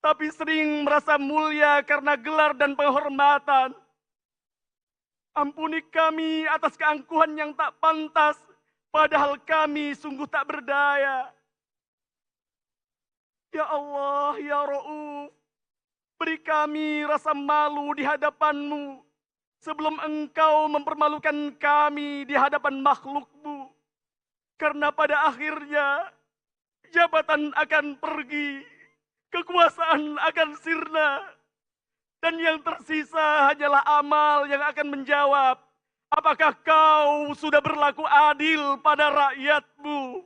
tapi sering merasa mulia karena gelar dan penghormatan. Ampuni kami atas keangkuhan yang tak pantas, padahal kami sungguh tak berdaya. Ya Allah, Ya Ra'uf, beri kami rasa malu di hadapan-Mu sebelum Engkau mempermalukan kami di hadapan makhluk-Mu. Karena pada akhirnya jabatan akan pergi, kekuasaan akan sirna, dan yang tersisa hanyalah amal yang akan menjawab, apakah Kau sudah berlaku adil pada rakyat-Mu?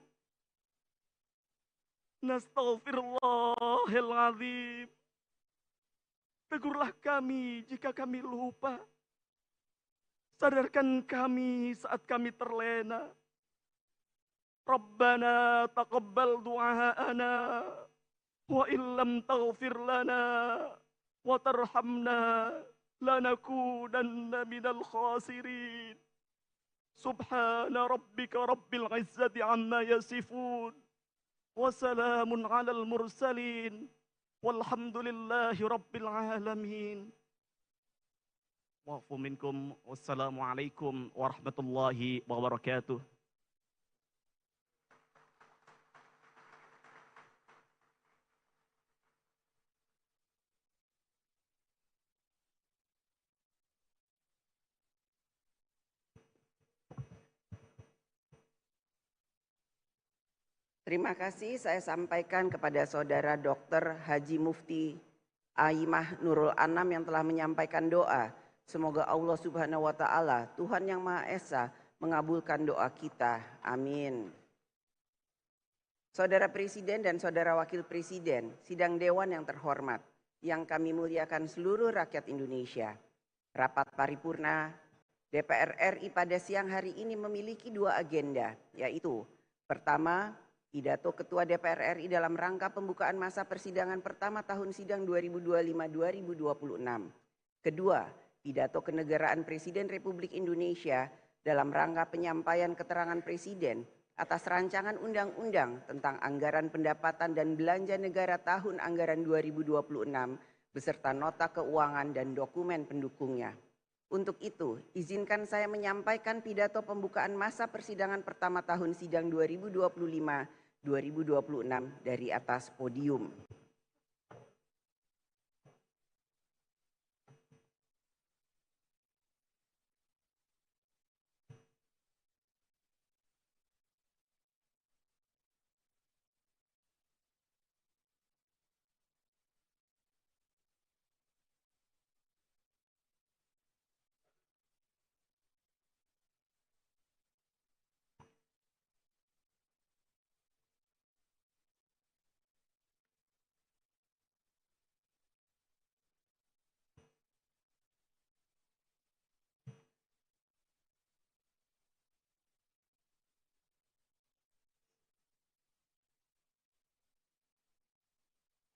Nastaghfirullahaladzim. Tegurlah kami jika kami lupa. Sadarkan kami saat kami terlena. Rabbana taqabbal du'aana wa illam taghfir lana wa tarhamna lanakunanna minal khasirin. Subhana rabbika rabbil izzati amma yasifun wa salamun alal mursalin walhamdulillahi rabbil alamin. Wa'fu minkum. Wassalamualaikum warahmatullahi wabarakatuh. Terima kasih saya sampaikan kepada Saudara Dr. Haji Mufti Aimah Nurul Anam yang telah menyampaikan doa. Semoga Allah Subhanahu wa Ta'ala, Tuhan yang Maha Esa, mengabulkan doa kita. Amin. Saudara Presiden dan Saudara Wakil Presiden, sidang Dewan yang terhormat, yang kami muliakan seluruh rakyat Indonesia. Rapat paripurna DPR RI pada siang hari ini memiliki dua agenda, yaitu pertama, pidato Ketua DPR RI dalam rangka pembukaan masa persidangan pertama tahun sidang 2025-2026. Kedua, pidato kenegaraan Presiden Republik Indonesia dalam rangka penyampaian keterangan Presiden atas rancangan undang-undang tentang anggaran pendapatan dan belanja negara tahun anggaran 2026 beserta nota keuangan dan dokumen pendukungnya. Untuk itu, izinkan saya menyampaikan pidato pembukaan masa persidangan pertama tahun sidang 2025-2026 dari atas podium.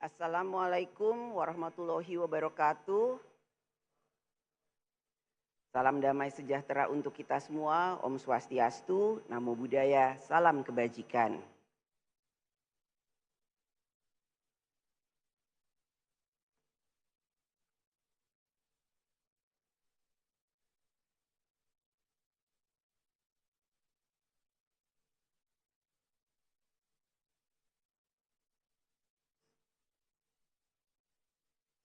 Assalamualaikum warahmatullahi wabarakatuh. Salam damai sejahtera untuk kita semua. Om Swastiastu, Namo Buddhaya, salam kebajikan.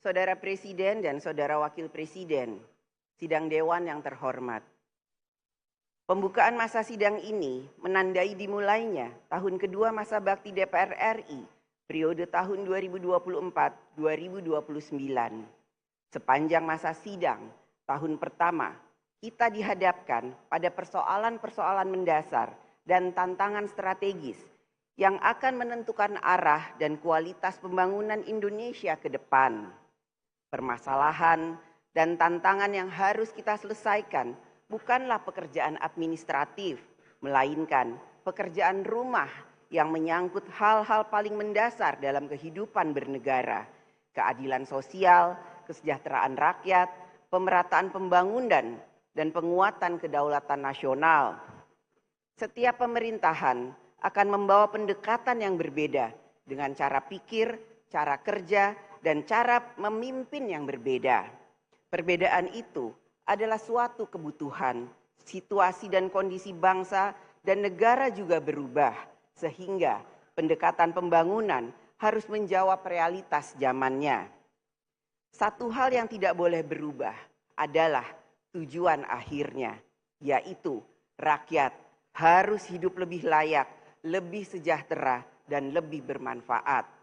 Saudara Presiden dan Saudara Wakil Presiden, sidang Dewan yang terhormat. Pembukaan masa sidang ini menandai dimulainya tahun kedua masa bakti DPR RI periode tahun 2024-2029. Sepanjang masa sidang tahun pertama, kita dihadapkan pada persoalan-persoalan mendasar dan tantangan strategis yang akan menentukan arah dan kualitas pembangunan Indonesia ke depan. Permasalahan dan tantangan yang harus kita selesaikan bukanlah pekerjaan administratif, melainkan pekerjaan rumah yang menyangkut hal-hal paling mendasar dalam kehidupan bernegara, keadilan sosial, kesejahteraan rakyat, pemerataan pembangunan, dan penguatan kedaulatan nasional. Setiap pemerintahan akan membawa pendekatan yang berbeda dengan cara pikir, cara kerja, dan cara memimpin yang berbeda. Perbedaan itu adalah suatu kebutuhan, situasi dan kondisi bangsa dan negara juga berubah, sehingga pendekatan pembangunan harus menjawab realitas zamannya. Satu hal yang tidak boleh berubah adalah tujuan akhirnya, yaitu rakyat harus hidup lebih layak, lebih sejahtera, dan lebih bermanfaat.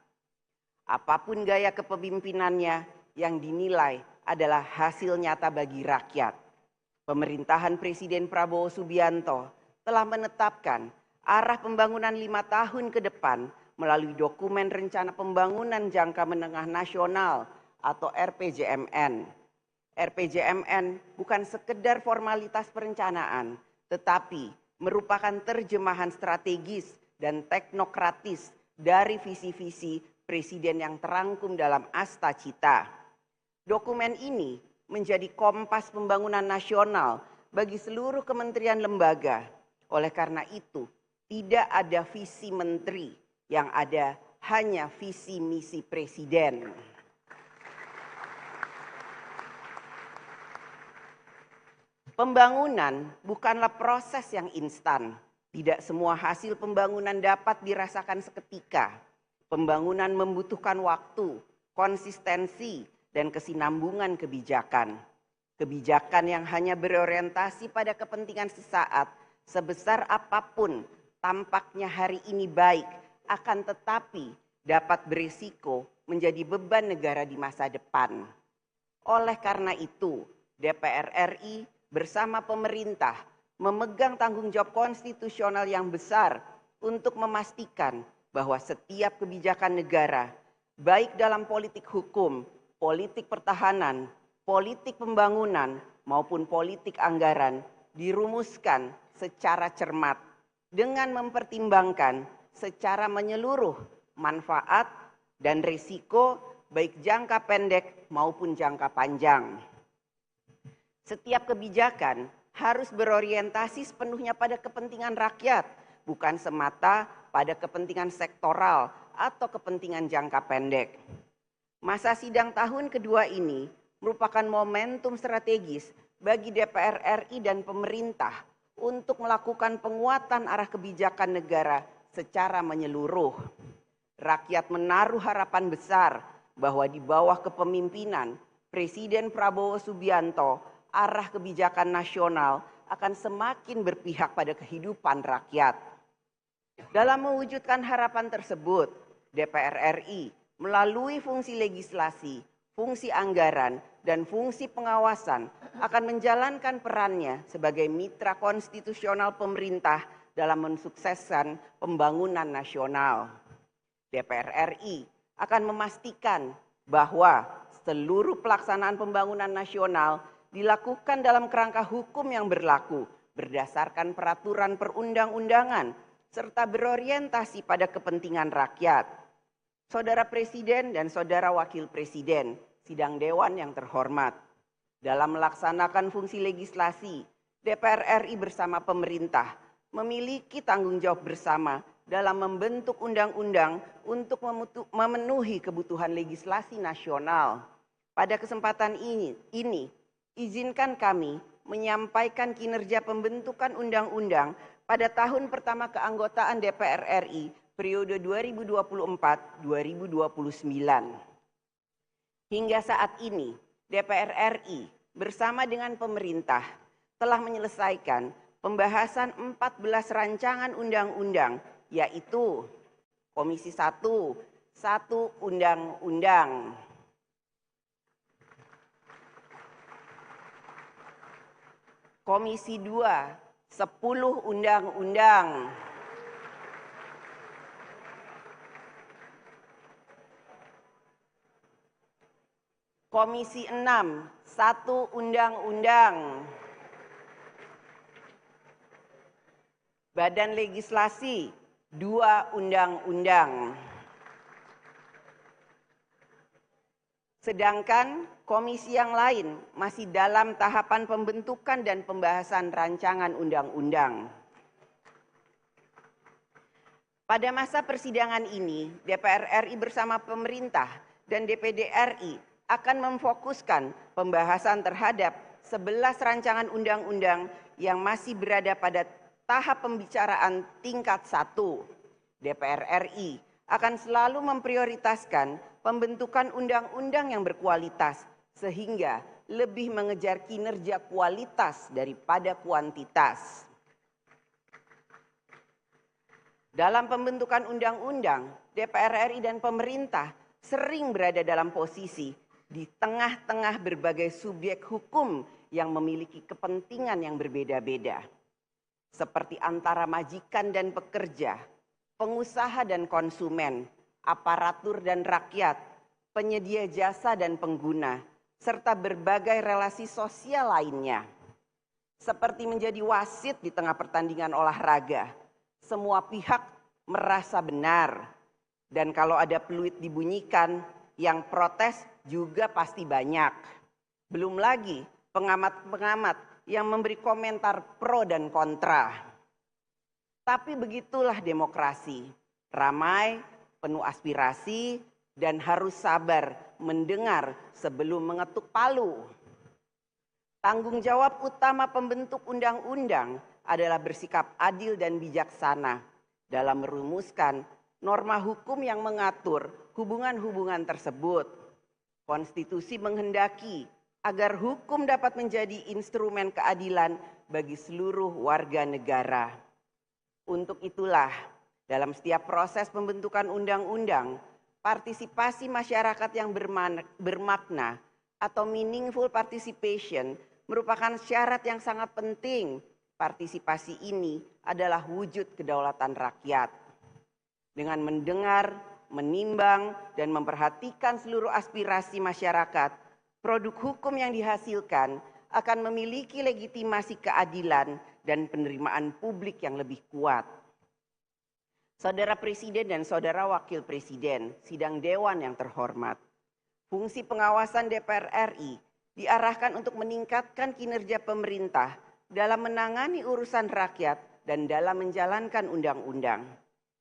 Apapun gaya kepemimpinannya yang dinilai adalah hasil nyata bagi rakyat. Pemerintahan Presiden Prabowo Subianto telah menetapkan arah pembangunan 5 tahun ke depan melalui dokumen Rencana Pembangunan Jangka Menengah Nasional atau RPJMN. RPJMN bukan sekedar formalitas perencanaan, tetapi merupakan terjemahan strategis dan teknokratis dari visi-visi Presiden yang terangkum dalam Asta Cita. Dokumen ini menjadi kompas pembangunan nasional bagi seluruh kementerian lembaga. Oleh karena itu, tidak ada visi menteri, yang ada hanya visi misi presiden. Pembangunan bukanlah proses yang instan. Tidak semua hasil pembangunan dapat dirasakan seketika. Pembangunan membutuhkan waktu, konsistensi, dan kesinambungan kebijakan. Kebijakan yang hanya berorientasi pada kepentingan sesaat, sebesar apapun tampaknya hari ini baik, akan tetapi dapat berisiko menjadi beban negara di masa depan. Oleh karena itu, DPR RI bersama pemerintah memegang tanggung jawab konstitusional yang besar untuk memastikan bahwa setiap kebijakan negara, baik dalam politik hukum, politik pertahanan, politik pembangunan, maupun politik anggaran, dirumuskan secara cermat dengan mempertimbangkan secara menyeluruh manfaat dan risiko baik jangka pendek maupun jangka panjang. Setiap kebijakan harus berorientasi sepenuhnya pada kepentingan rakyat, bukan semata pada kepentingan sektoral atau kepentingan jangka pendek. Masa sidang tahun kedua ini merupakan momentum strategis bagi DPR RI dan pemerintah untuk melakukan penguatan arah kebijakan negara secara menyeluruh. Rakyat menaruh harapan besar bahwa di bawah kepemimpinan Presiden Prabowo Subianto, arah kebijakan nasional akan semakin berpihak pada kehidupan rakyat. Dalam mewujudkan harapan tersebut, DPR RI melalui fungsi legislasi, fungsi anggaran, dan fungsi pengawasan akan menjalankan perannya sebagai mitra konstitusional pemerintah dalam mensukseskan pembangunan nasional. DPR RI akan memastikan bahwa seluruh pelaksanaan pembangunan nasional dilakukan dalam kerangka hukum yang berlaku berdasarkan peraturan perundang-undangan serta berorientasi pada kepentingan rakyat. Saudara Presiden dan Saudara Wakil Presiden, sidang dewan yang terhormat, dalam melaksanakan fungsi legislasi, DPR RI bersama pemerintah memiliki tanggung jawab bersama dalam membentuk undang-undang untuk memenuhi kebutuhan legislasi nasional. Pada kesempatan ini, izinkan kami menyampaikan kinerja pembentukan undang-undang pada tahun pertama keanggotaan DPR RI periode 2024-2029. Hingga saat ini, DPR RI bersama dengan pemerintah telah menyelesaikan pembahasan 14 rancangan undang-undang, yaitu Komisi 1, 1 undang-undang. Komisi 2, 10 undang-undang. Komisi 6, 1 undang-undang. Badan Legislasi, 2 undang-undang. Sedangkan komisi yang lain masih dalam tahapan pembentukan dan pembahasan rancangan undang-undang. Pada masa persidangan ini, DPR RI bersama pemerintah dan DPD RI akan memfokuskan pembahasan terhadap 11 rancangan undang-undang yang masih berada pada tahap pembicaraan tingkat 1. DPR RI akan selalu memprioritaskan pembentukan undang-undang yang berkualitas sehingga lebih mengejar kinerja kualitas daripada kuantitas. Dalam pembentukan undang-undang, DPR RI dan pemerintah sering berada dalam posisi di tengah-tengah berbagai subjek hukum yang memiliki kepentingan yang berbeda-beda. Seperti antara majikan dan pekerja, pengusaha dan konsumen, aparatur dan rakyat, penyedia jasa dan pengguna, serta berbagai relasi sosial lainnya. Seperti menjadi wasit di tengah pertandingan olahraga, semua pihak merasa benar. Dan kalau ada peluit dibunyikan, yang protes juga pasti banyak. Belum lagi pengamat-pengamat yang memberi komentar pro dan kontra. Tapi begitulah demokrasi, ramai, penuh aspirasi, dan harus sabar mendengar sebelum mengetuk palu. Tanggung jawab utama pembentuk undang-undang adalah bersikap adil dan bijaksana dalam merumuskan norma hukum yang mengatur hubungan-hubungan tersebut. Konstitusi menghendaki agar hukum dapat menjadi instrumen keadilan bagi seluruh warga negara. Untuk itulah Dalam setiap proses pembentukan undang-undang, partisipasi masyarakat yang bermakna atau meaningful participation merupakan syarat yang sangat penting. Partisipasi ini adalah wujud kedaulatan rakyat. Dengan mendengar, menimbang, dan memperhatikan seluruh aspirasi masyarakat, produk hukum yang dihasilkan akan memiliki legitimasi keadilan dan penerimaan publik yang lebih kuat. Saudara Presiden dan Saudara Wakil Presiden, sidang Dewan yang terhormat, fungsi pengawasan DPR RI diarahkan untuk meningkatkan kinerja pemerintah dalam menangani urusan rakyat dan dalam menjalankan undang-undang.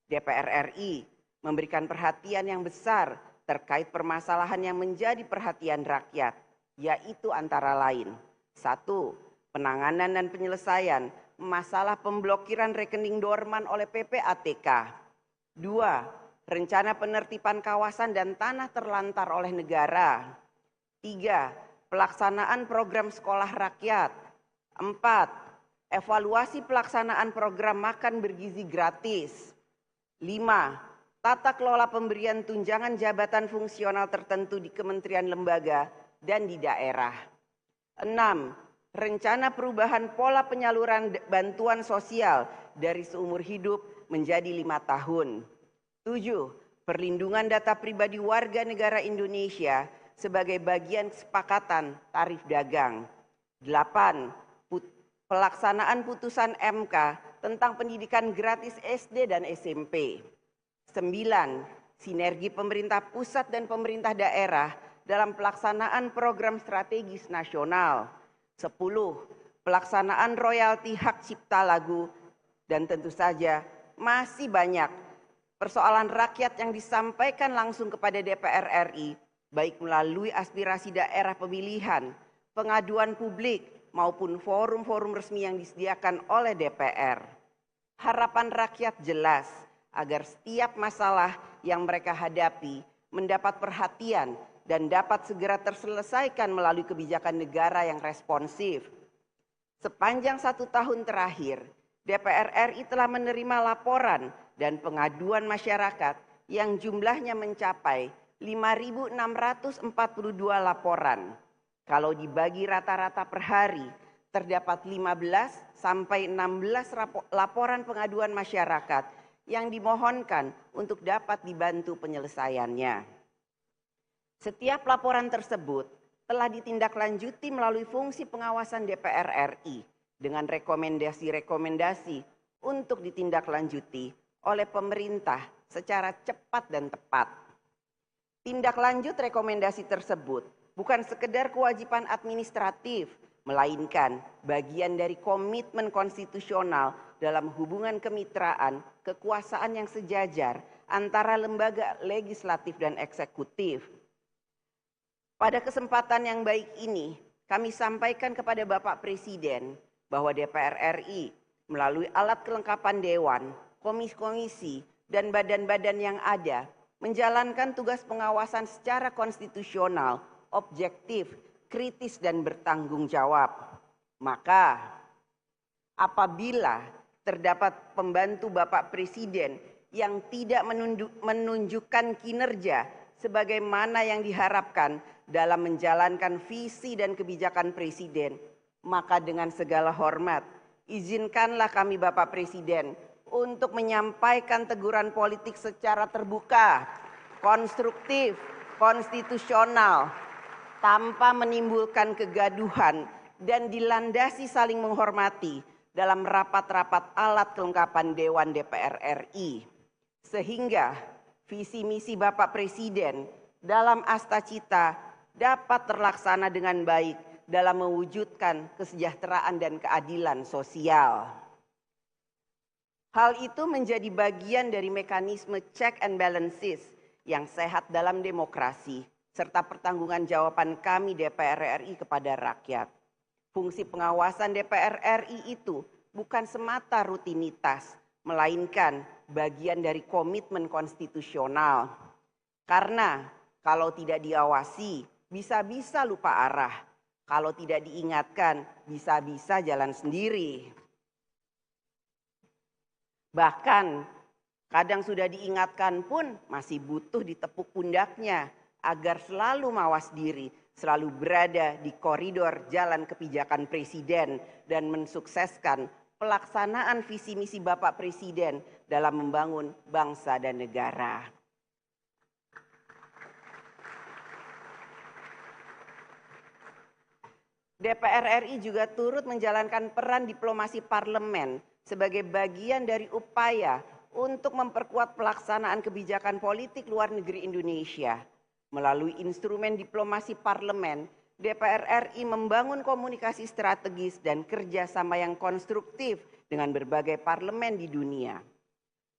DPR RI memberikan perhatian yang besar terkait permasalahan yang menjadi perhatian rakyat, yaitu antara lain: 1. Penanganan dan penyelesaian masalah pemblokiran rekening dorman oleh PPATK. 2. Rencana penertiban kawasan dan tanah terlantar oleh negara. 3. Pelaksanaan program sekolah rakyat. 4. Evaluasi pelaksanaan program makan bergizi gratis. 5. Tata kelola pemberian tunjangan jabatan fungsional tertentu di kementerian lembaga dan di daerah. 6. Rencana perubahan pola penyaluran bantuan sosial dari seumur hidup menjadi 5 tahun. 7. Perlindungan data pribadi warga negara Indonesia sebagai bagian kesepakatan tarif dagang. 8. Pelaksanaan putusan MK tentang pendidikan gratis SD dan SMP. 9. Sinergi pemerintah pusat dan pemerintah daerah dalam pelaksanaan program strategis nasional. 10. Pelaksanaan royalti hak cipta lagu. Dan tentu saja masih banyak persoalan rakyat yang disampaikan langsung kepada DPR RI, baik melalui aspirasi daerah pemilihan, pengaduan publik, maupun forum-forum resmi yang disediakan oleh DPR. Harapan rakyat jelas agar setiap masalah yang mereka hadapi mendapat perhatian dan dapat segera terselesaikan melalui kebijakan negara yang responsif. Sepanjang 1 tahun terakhir, DPR RI telah menerima laporan dan pengaduan masyarakat yang jumlahnya mencapai 5.642 laporan. Kalau dibagi rata-rata per hari, terdapat 15 sampai 16 laporan pengaduan masyarakat yang dimohonkan untuk dapat dibantu penyelesaiannya. Setiap laporan tersebut telah ditindaklanjuti melalui fungsi pengawasan DPR RI dengan rekomendasi-rekomendasi untuk ditindaklanjuti oleh pemerintah secara cepat dan tepat. Tindak lanjut rekomendasi tersebut bukan sekedar kewajiban administratif, melainkan bagian dari komitmen konstitusional dalam hubungan kemitraan kekuasaan yang sejajar antara lembaga legislatif dan eksekutif. Pada kesempatan yang baik ini, kami sampaikan kepada Bapak Presiden bahwa DPR RI melalui alat kelengkapan Dewan, komisi-komisi, dan badan-badan yang ada menjalankan tugas pengawasan secara konstitusional, objektif, kritis, dan bertanggung jawab. Maka apabila terdapat pembantu Bapak Presiden yang tidak menunjukkan kinerja sebagaimana yang diharapkan dalam menjalankan visi dan kebijakan Presiden, maka dengan segala hormat, izinkanlah kami Bapak Presiden untuk menyampaikan teguran politik secara terbuka, konstruktif, konstitusional, tanpa menimbulkan kegaduhan dan dilandasi saling menghormati dalam rapat-rapat alat kelengkapan Dewan DPR RI. Sehingga visi misi Bapak Presiden dalam Asta Cita dapat terlaksana dengan baik dalam mewujudkan kesejahteraan dan keadilan sosial. Hal itu menjadi bagian dari mekanisme check and balances yang sehat dalam demokrasi, serta pertanggungan jawaban kami DPR RI kepada rakyat. Fungsi pengawasan DPR RI itu bukan semata rutinitas, melainkan bagian dari komitmen konstitusional. Karena kalau tidak diawasi, bisa-bisa lupa arah. Kalau tidak diingatkan, bisa-bisa jalan sendiri. Bahkan Kadang sudah diingatkan pun masih butuh ditepuk pundaknya agar selalu mawas diri, selalu berada di koridor jalan kebijakan Presiden dan mensukseskan pelaksanaan visi misi Bapak Presiden dalam membangun bangsa dan negara. DPR RI juga turut menjalankan peran diplomasi parlemen sebagai bagian dari upaya untuk memperkuat pelaksanaan kebijakan politik luar negeri Indonesia. Melalui instrumen diplomasi parlemen, DPR RI membangun komunikasi strategis dan kerjasama yang konstruktif dengan berbagai parlemen di dunia.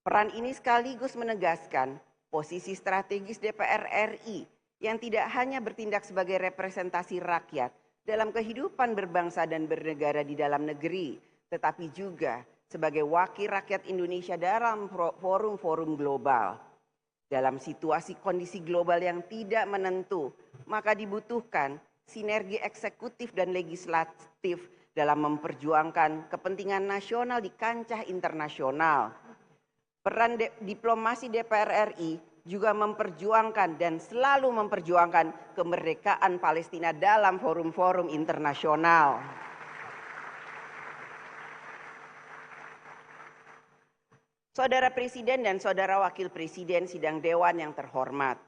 Peran ini sekaligus menegaskan posisi strategis DPR RI yang tidak hanya bertindak sebagai representasi rakyat dalam kehidupan berbangsa dan bernegara di dalam negeri, tetapi juga sebagai wakil rakyat Indonesia dalam forum-forum global. Dalam situasi kondisi global yang tidak menentu, maka dibutuhkan sinergi eksekutif dan legislatif dalam memperjuangkan kepentingan nasional di kancah internasional. Peran diplomasi DPR RI juga memperjuangkan dan selalu memperjuangkan kemerdekaan Palestina dalam forum-forum internasional. Saudara Presiden dan Saudara Wakil Presiden Sidang Dewan yang terhormat,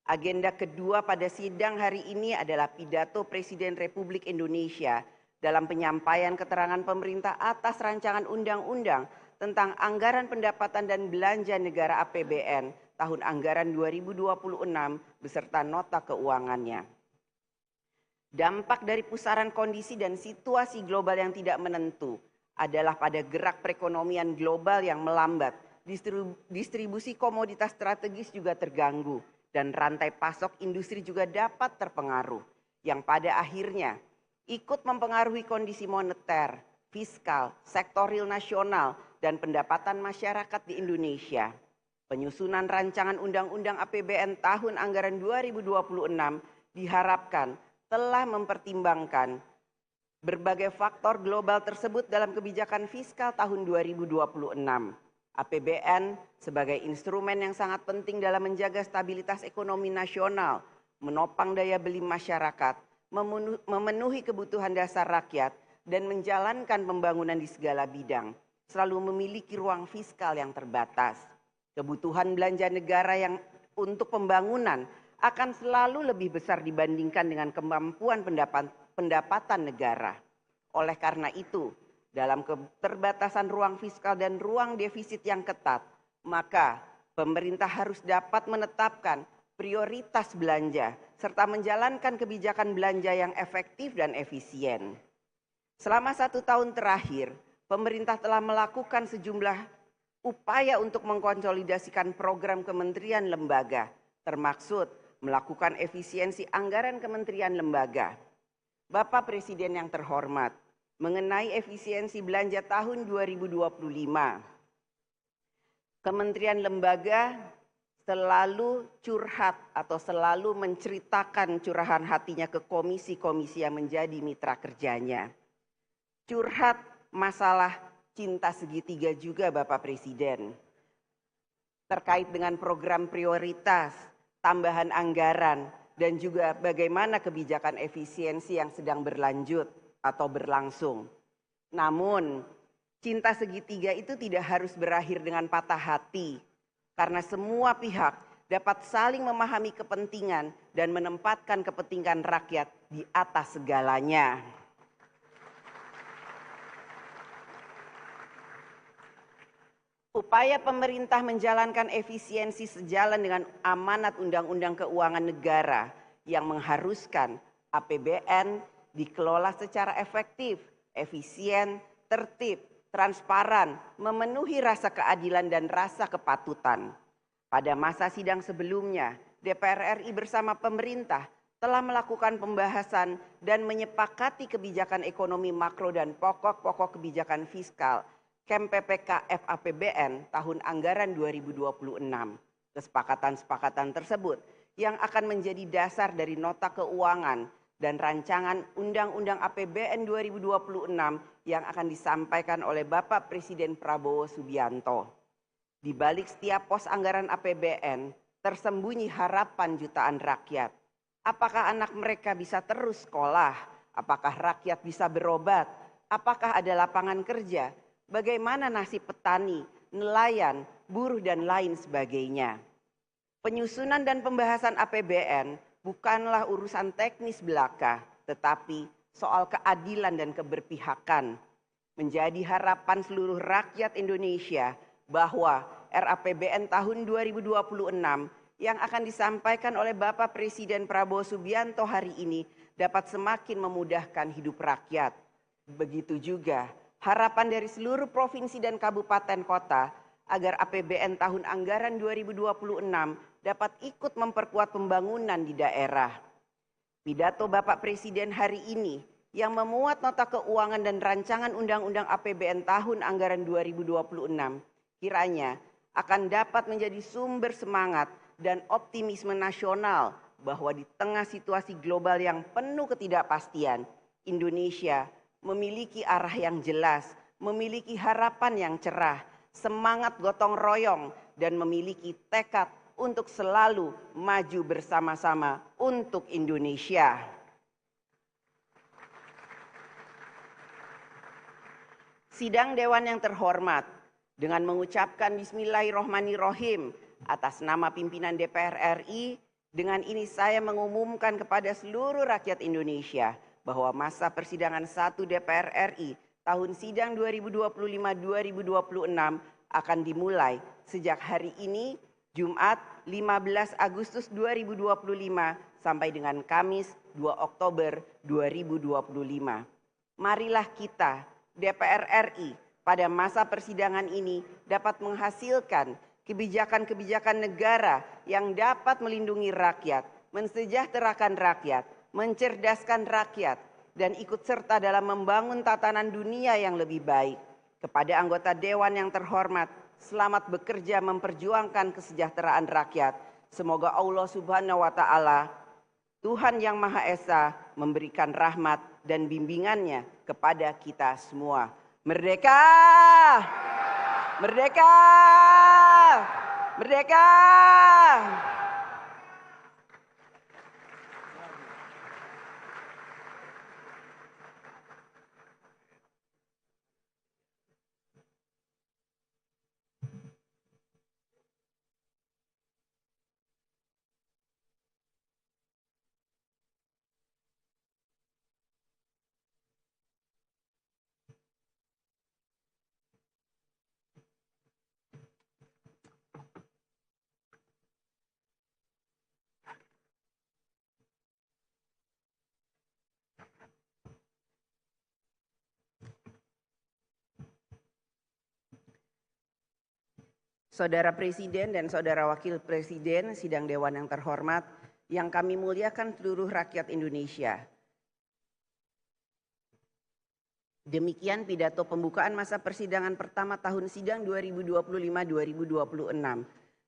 agenda kedua pada sidang hari ini adalah pidato Presiden Republik Indonesia dalam penyampaian keterangan pemerintah atas rancangan undang-undang tentang anggaran pendapatan dan belanja negara APBN tahun anggaran 2026 beserta nota keuangannya. Dampak dari pusaran kondisi dan situasi global yang tidak menentu adalah pada gerak perekonomian global yang melambat, distribusi komoditas strategis juga terganggu, dan rantai pasok industri juga dapat terpengaruh, yang pada akhirnya ikut mempengaruhi kondisi moneter, fiskal, sektor real nasional, dan pendapatan masyarakat di Indonesia. Penyusunan rancangan Undang-Undang APBN tahun anggaran 2026 diharapkan telah mempertimbangkan berbagai faktor global tersebut dalam kebijakan fiskal tahun 2026. APBN sebagai instrumen yang sangat penting dalam menjaga stabilitas ekonomi nasional, menopang daya beli masyarakat, memenuhi kebutuhan dasar rakyat, dan menjalankan pembangunan di segala bidang, selalu memiliki ruang fiskal yang terbatas. Kebutuhan belanja negara yang untuk pembangunan akan selalu lebih besar dibandingkan dengan kemampuan pendapatan negara. Oleh karena itu, dalam keterbatasan ruang fiskal dan ruang defisit yang ketat, maka pemerintah harus dapat menetapkan prioritas belanja serta menjalankan kebijakan belanja yang efektif dan efisien. Selama 1 tahun terakhir, pemerintah telah melakukan sejumlah upaya untuk mengkonsolidasikan program kementerian lembaga, termaksud melakukan efisiensi anggaran kementerian lembaga. Bapak Presiden yang terhormat, mengenai efisiensi belanja tahun 2025, Kementerian Lembaga selalu curhat atau selalu menceritakan curahan hatinya ke komisi-komisi yang menjadi mitra kerjanya. Curhat masalah cinta segitiga juga Bapak Presiden, terkait dengan program prioritas, tambahan anggaran, dan juga bagaimana kebijakan efisiensi yang sedang berlanjut atau berlangsung. Namun, cinta segitiga itu tidak harus berakhir dengan patah hati, karena semua pihak dapat saling memahami kepentingan dan menempatkan kepentingan rakyat di atas segalanya. Upaya pemerintah menjalankan efisiensi sejalan dengan amanat Undang-Undang Keuangan Negara yang mengharuskan APBN dikelola secara efektif, efisien, tertib, transparan, memenuhi rasa keadilan dan rasa kepatutan. Pada masa sidang sebelumnya, DPR RI bersama pemerintah telah melakukan pembahasan dan menyepakati kebijakan ekonomi makro dan pokok-pokok kebijakan fiskal KEM-PPK FAPBN tahun anggaran 2026. Kesepakatan-kesepakatan tersebut yang akan menjadi dasar dari nota keuangan dan rancangan Undang-Undang APBN 2026 yang akan disampaikan oleh Bapak Presiden Prabowo Subianto. Di balik setiap pos anggaran APBN, tersembunyi harapan jutaan rakyat. Apakah anak mereka bisa terus sekolah? Apakah rakyat bisa berobat? Apakah ada lapangan kerja? Bagaimana nasib petani, nelayan, buruh, dan lain sebagainya? Penyusunan dan pembahasan APBN bukanlah urusan teknis belaka, tetapi soal keadilan dan keberpihakan. Menjadi harapan seluruh rakyat Indonesia bahwa RAPBN tahun 2026 yang akan disampaikan oleh Bapak Presiden Prabowo Subianto hari ini dapat semakin memudahkan hidup rakyat. Begitu juga harapan dari seluruh provinsi dan kabupaten kota agar APBN tahun anggaran 2026 dapat ikut memperkuat pembangunan di daerah. Pidato Bapak Presiden hari ini yang memuat nota keuangan dan rancangan undang-undang APBN tahun anggaran 2026 kiranya akan dapat menjadi sumber semangat dan optimisme nasional bahwa di tengah situasi global yang penuh ketidakpastian, Indonesia memiliki arah yang jelas, memiliki harapan yang cerah, semangat gotong royong, dan memiliki tekad untuk selalu maju bersama-sama untuk Indonesia. Sidang Dewan yang terhormat, dengan mengucapkan Bismillahirrohmanirrohim atas nama pimpinan DPR RI, dengan ini saya mengumumkan kepada seluruh rakyat Indonesia bahwa masa persidangan 1 DPR RI tahun sidang 2025-2026 akan dimulai sejak hari ini, Jumat 15 Agustus 2025 sampai dengan Kamis 2 Oktober 2025. Marilah kita, DPR RI, pada masa persidangan ini dapat menghasilkan kebijakan-kebijakan negara yang dapat melindungi rakyat, mensejahterakan rakyat, mencerdaskan rakyat, dan ikut serta dalam membangun tatanan dunia yang lebih baik. Kepada anggota Dewan yang terhormat, selamat bekerja memperjuangkan kesejahteraan rakyat. Semoga Allah Subhanahu wa Ta'ala, Tuhan yang Maha Esa, memberikan rahmat dan bimbingannya kepada kita semua. Merdeka! Merdeka! Merdeka! Saudara Presiden dan Saudara Wakil Presiden Sidang Dewan yang terhormat, yang kami muliakan seluruh rakyat Indonesia. Demikian pidato pembukaan masa persidangan pertama tahun sidang 2025-2026.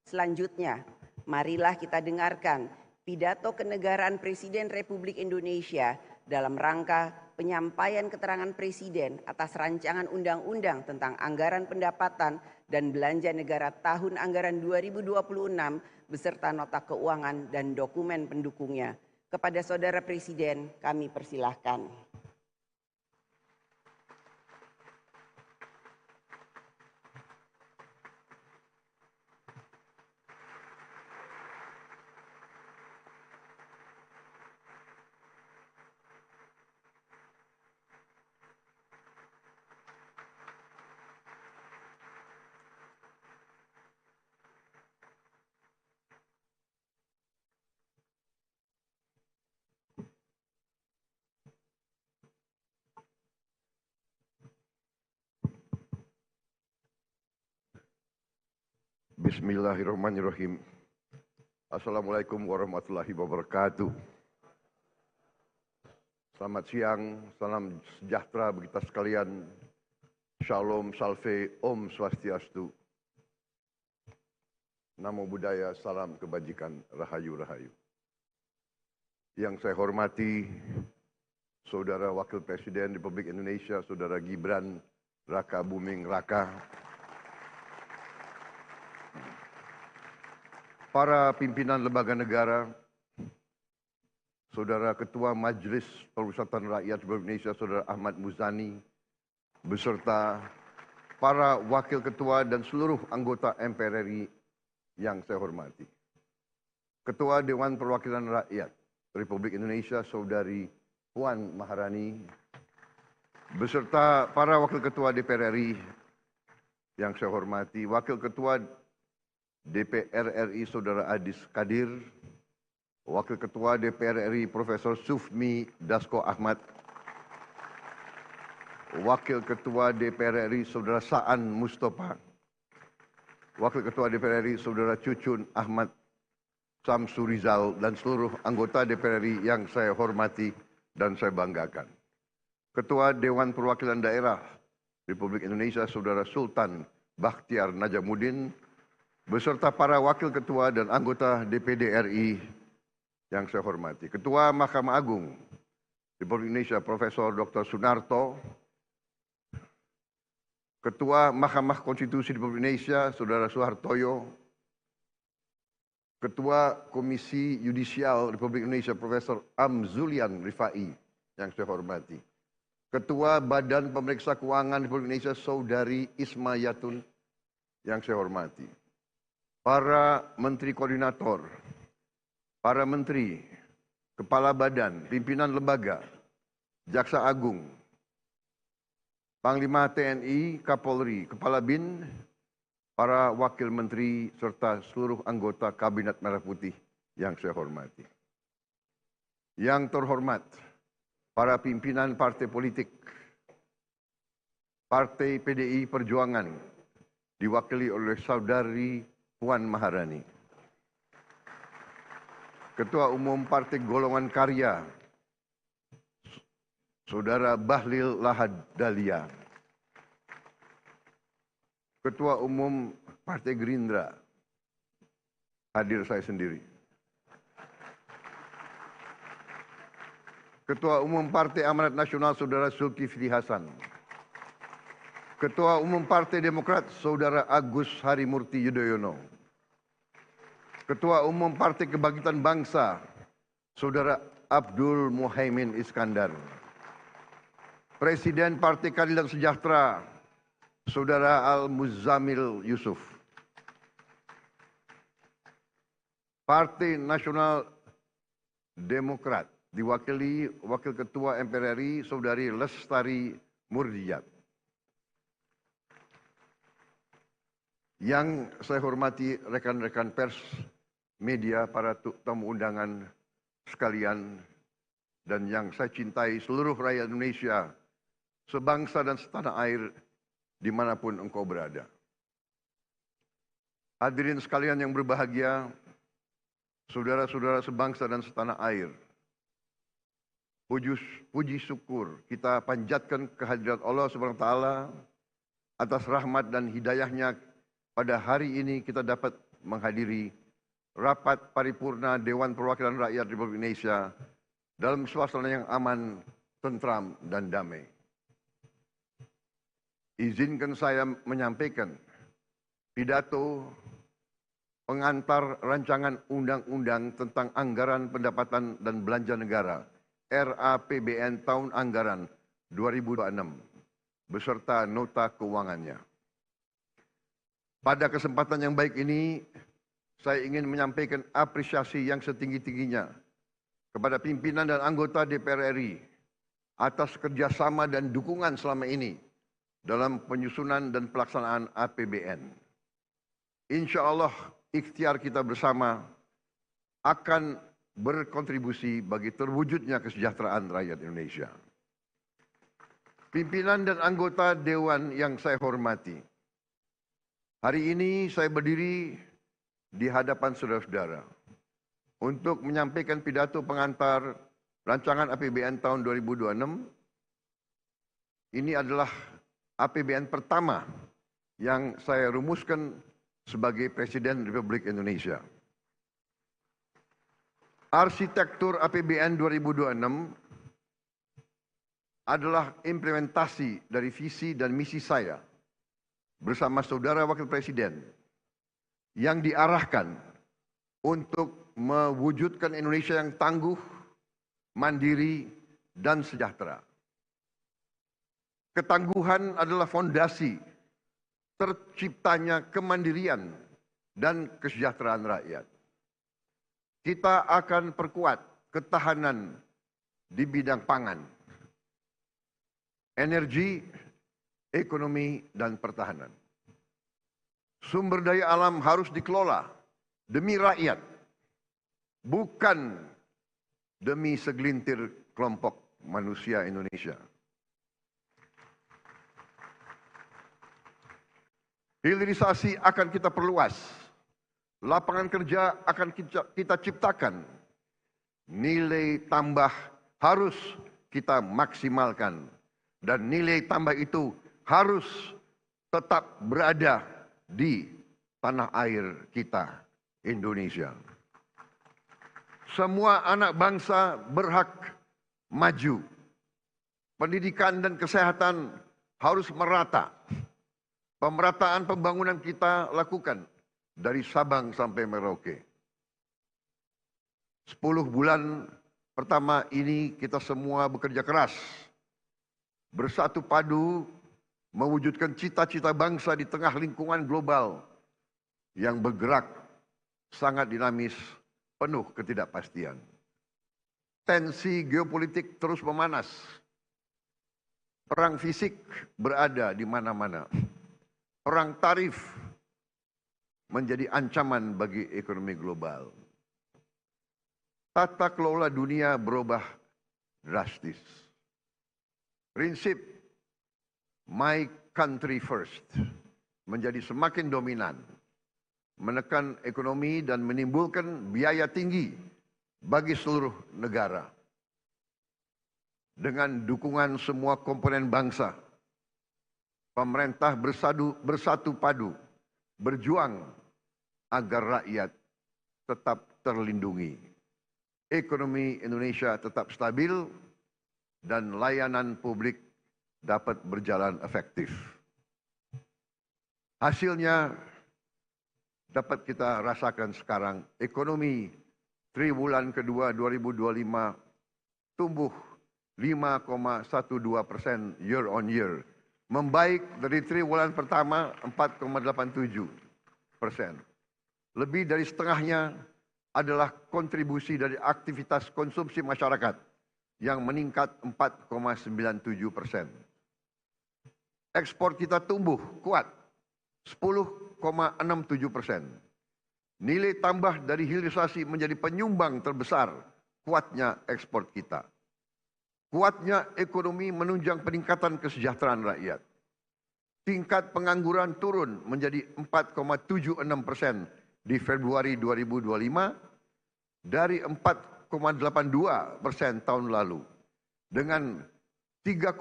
Selanjutnya, marilah kita dengarkan pidato kenegaraan Presiden Republik Indonesia dalam rangka penyampaian keterangan Presiden atas rancangan undang-undang tentang anggaran pendapatan dan belanja negara tahun anggaran 2026 beserta nota keuangan dan dokumen pendukungnya. Kepada Saudara Presiden kami persilahkan. Bismillahirrahmanirrahim. Assalamualaikum warahmatullahi wabarakatuh. Selamat siang, salam sejahtera bagi kita sekalian. Shalom, salve, om swastiastu. Namo Buddhaya, salam kebajikan, rahayu rahayu. Yang saya hormati Saudara Wakil Presiden Republik Indonesia, Saudara Gibran Raka Buming Raka. para pimpinan lembaga negara, Saudara Ketua Majelis Permusyawaratan Rakyat Republik Indonesia, Saudara Ahmad Muzani, beserta para wakil ketua dan seluruh anggota MPR RI yang saya hormati. Ketua Dewan Perwakilan Rakyat Republik Indonesia, Saudari Puan Maharani, beserta para wakil ketua DPR RI yang saya hormati, Wakil Ketua DPR RI Saudara Adis Kadir, Wakil Ketua DPR RI Profesor Sufmi Dasko Ahmad, Wakil Ketua DPR RI Saudara Saan Mustafa, Wakil Ketua DPR RI Saudara Cucun Ahmad Samsurizal, dan seluruh anggota DPR RI yang saya hormati dan saya banggakan. Ketua Dewan Perwakilan Daerah Republik Indonesia Saudara Sultan Bakhtiar Najamuddin, beserta para wakil ketua dan anggota DPD RI yang saya hormati. Ketua Mahkamah Agung Republik Indonesia Profesor Dr. Sunarto, Ketua Mahkamah Konstitusi Republik Indonesia Saudara Suhartoyo, Ketua Komisi Yudisial Republik Indonesia Profesor Amzulian Rifai yang saya hormati. Ketua Badan Pemeriksa Keuangan Republik Indonesia Saudari Isma Yatun yang saya hormati. Para Menteri Koordinator, para Menteri, Kepala Badan, Pimpinan Lembaga, Jaksa Agung, Panglima TNI, Kapolri, Kepala BIN, para Wakil Menteri, serta seluruh anggota Kabinet Merah Putih yang saya hormati. Yang terhormat, para pimpinan partai politik, Partai PDI Perjuangan, diwakili oleh Saudari Puan Maharani. Ketua Umum Partai Golongan Karya, Saudara Bahlil Lahadalia. Ketua Umum Partai Gerindra, hadir saya sendiri. Ketua Umum Partai Amanat Nasional Saudara Zulkifli Hasan. Ketua Umum Partai Demokrat Saudara Agus Harimurti Yudhoyono. Ketua Umum Partai Kebangkitan Bangsa Saudara Abdul Muhaimin Iskandar. Presiden Partai Keadilan Sejahtera Saudara Al-Muzammil Yusuf. Partai Nasional Demokrat diwakili Wakil Ketua MPR RI Saudari Lestari Murdiyat. Yang saya hormati rekan-rekan pers, media, para tamu undangan sekalian, dan yang saya cintai seluruh rakyat Indonesia, sebangsa dan setanah air, dimanapun engkau berada. Hadirin sekalian yang berbahagia, saudara-saudara sebangsa dan setanah air, puji syukur kita panjatkan kehadirat Allah Subhanahu wa taala atas rahmat dan hidayahnya pada hari ini kita dapat menghadiri rapat paripurna Dewan Perwakilan Rakyat Republik Indonesia dalam suasana yang aman, tentram, dan damai. Izinkan saya menyampaikan pidato pengantar rancangan undang-undang tentang anggaran pendapatan dan belanja negara RAPBN tahun anggaran 2026 beserta nota keuangannya. Pada kesempatan yang baik ini, saya ingin menyampaikan apresiasi yang setinggi-tingginya kepada pimpinan dan anggota DPR RI atas kerjasama dan dukungan selama ini dalam penyusunan dan pelaksanaan APBN. Insya Allah, ikhtiar kita bersama akan berkontribusi bagi terwujudnya kesejahteraan rakyat Indonesia. Pimpinan dan anggota Dewan yang saya hormati, hari ini saya berdiri di hadapan saudara-saudara untuk menyampaikan pidato pengantar rancangan APBN tahun 2026. Ini adalah APBN pertama yang saya rumuskan sebagai Presiden Republik Indonesia. Arsitektur APBN 2026 adalah implementasi dari visi dan misi saya bersama Saudara Wakil Presiden yang diarahkan untuk mewujudkan Indonesia yang tangguh, mandiri, dan sejahtera. Ketangguhan adalah fondasi terciptanya kemandirian dan kesejahteraan rakyat. Kita akan perkuat ketahanan di bidang pangan, energi, ekonomi, dan pertahanan. Sumber daya alam harus dikelola demi rakyat, bukan demi segelintir kelompok manusia Indonesia. Hilirisasi akan kita perluas, lapangan kerja akan kita ciptakan, nilai tambah harus kita maksimalkan, dan nilai tambah itu harus tetap berada di tanah air kita, Indonesia. Semua anak bangsa berhak maju. Pendidikan dan kesehatan harus merata. Pemerataan pembangunan kita lakukan dari Sabang sampai Merauke. 10 bulan pertama ini kita semua bekerja keras, bersatu padu mewujudkan cita-cita bangsa di tengah lingkungan global yang bergerak sangat dinamis, penuh ketidakpastian. Tensi geopolitik terus memanas. Perang fisik berada di mana-mana. Perang tarif menjadi ancaman bagi ekonomi global. Tata kelola dunia berubah drastis. Prinsip my country first menjadi semakin dominan, menekan ekonomi dan menimbulkan biaya tinggi bagi seluruh negara. Dengan dukungan semua komponen bangsa, pemerintah bersatu padu berjuang agar rakyat tetap terlindungi, ekonomi Indonesia tetap stabil, dan layanan publik dapat berjalan efektif. Hasilnya dapat kita rasakan sekarang. Ekonomi triwulan kedua 2025 tumbuh 5,12% year on year. Membaik dari triwulan pertama 4,87%. Lebih dari setengahnya adalah kontribusi dari aktivitas konsumsi masyarakat yang meningkat 4,97%. Ekspor kita tumbuh kuat 10,67%. Nilai tambah dari hilirisasi menjadi penyumbang terbesar kuatnya ekspor kita. Kuatnya ekonomi menunjang peningkatan kesejahteraan rakyat. Tingkat pengangguran turun menjadi 4,76% di Februari 2025 dari 4,82% tahun lalu. Dengan 3,6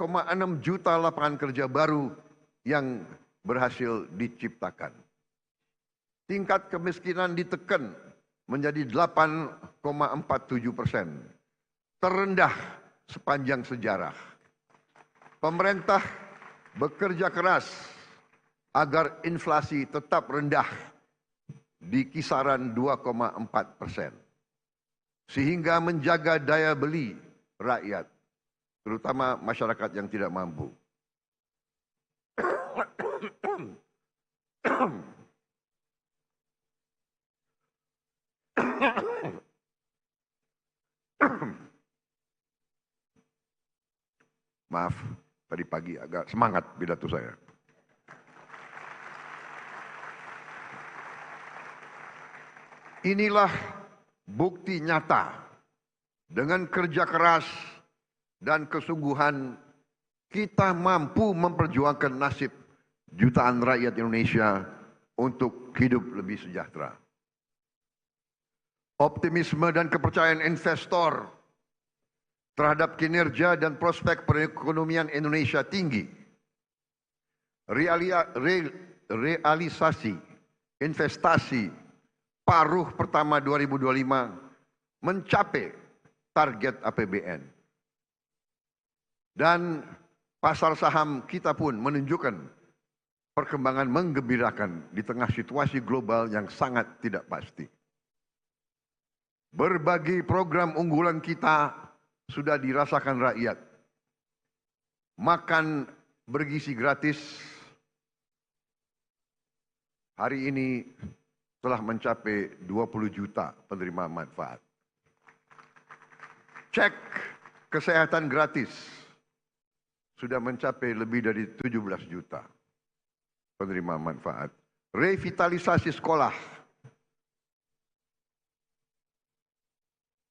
juta lapangan kerja baru yang berhasil diciptakan. Tingkat kemiskinan ditekan menjadi 8,47%. Terendah sepanjang sejarah. Pemerintah bekerja keras agar inflasi tetap rendah di kisaran 2,4%. Sehingga menjaga daya beli rakyat, terutama masyarakat yang tidak mampu. Maaf, tadi pagi agak semangat pidato saya. Inilah bukti nyata dengan kerja keras dan kesungguhan kita mampu memperjuangkan nasib jutaan rakyat Indonesia untuk hidup lebih sejahtera. Optimisme dan kepercayaan investor terhadap kinerja dan prospek perekonomian Indonesia tinggi. Realisasi investasi paruh pertama 2025 mencapai target APBN. Dan pasar saham kita pun menunjukkan perkembangan menggembirakan di tengah situasi global yang sangat tidak pasti. Berbagai program unggulan kita sudah dirasakan rakyat. Makan bergizi gratis hari ini telah mencapai 20 juta penerima manfaat. Cek kesehatan gratis sudah mencapai lebih dari 17 juta penerima manfaat. Revitalisasi sekolah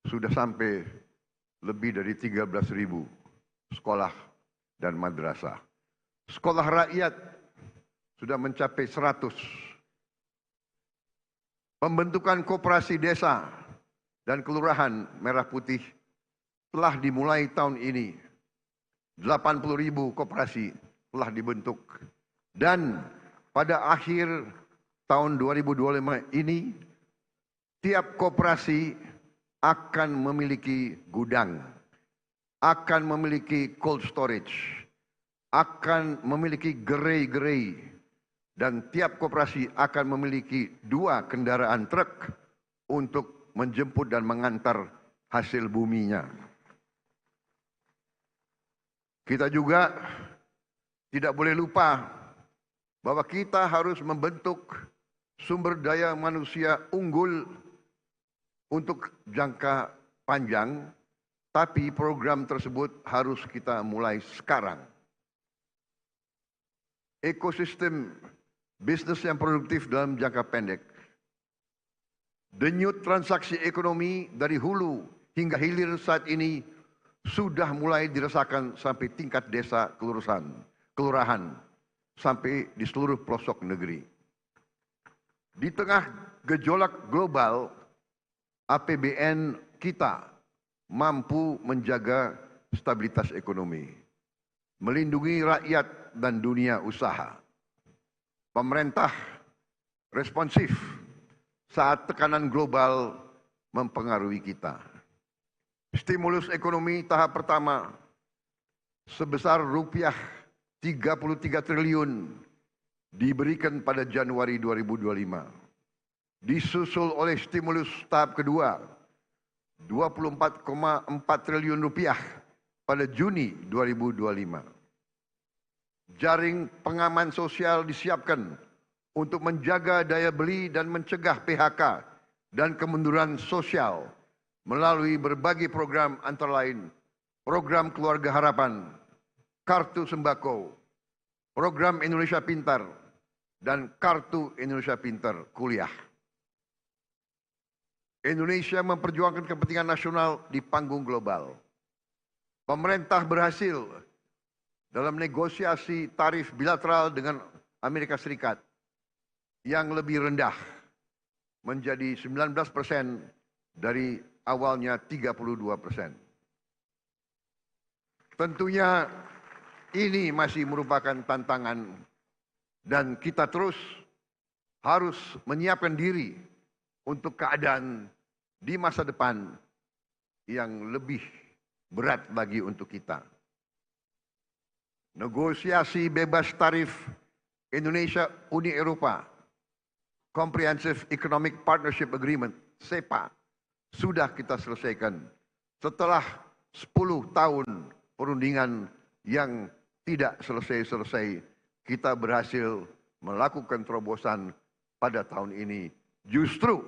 sudah sampai lebih dari 13.000 sekolah dan madrasah. Sekolah rakyat sudah mencapai 100. Pembentukan koperasi desa dan kelurahan Merah Putih telah dimulai tahun ini. 80.000 koperasi telah dibentuk. Dan pada akhir tahun 2025 ini, tiap koperasi akan memiliki gudang, akan memiliki cold storage, akan memiliki gerai-gerai, dan tiap koperasi akan memiliki 2 kendaraan truk untuk menjemput dan mengantar hasil buminya. Kita juga tidak boleh lupa bahwa kita harus membentuk sumber daya manusia unggul untuk jangka panjang, tapi program tersebut harus kita mulai sekarang. Ekosistem bisnis yang produktif dalam jangka pendek. Denyut transaksi ekonomi dari hulu hingga hilir saat ini sudah mulai dirasakan sampai tingkat desa, kelurahan, sampai di seluruh pelosok negeri. Di tengah gejolak global, APBN kita mampu menjaga stabilitas ekonomi, melindungi rakyat dan dunia usaha. Pemerintah responsif saat tekanan global mempengaruhi kita. Stimulus ekonomi tahap pertama sebesar rupiah 33 triliun diberikan pada Januari 2025. Disusul oleh stimulus tahap kedua 24,4 triliun rupiah pada Juni 2025. Jaring pengaman sosial disiapkan untuk menjaga daya beli dan mencegah PHK dan kemunduran sosial melalui berbagai program antara lain program Keluarga Harapan, Kartu Sembako, program Indonesia Pintar, dan Kartu Indonesia Pintar Kuliah. Indonesia memperjuangkan kepentingan nasional di panggung global. Pemerintah berhasil dalam negosiasi tarif bilateral dengan Amerika Serikat yang lebih rendah menjadi 19% dari awalnya 32%. Tentunya ini masih merupakan tantangan dan kita terus harus menyiapkan diri untuk keadaan di masa depan yang lebih berat lagi untuk kita. Negosiasi bebas tarif Indonesia Uni Eropa, Comprehensive Economic Partnership Agreement, CEPA, sudah kita selesaikan setelah 10 tahun perundingan yang tidak selesai-selesai. Kita berhasil melakukan terobosan pada tahun ini. Justru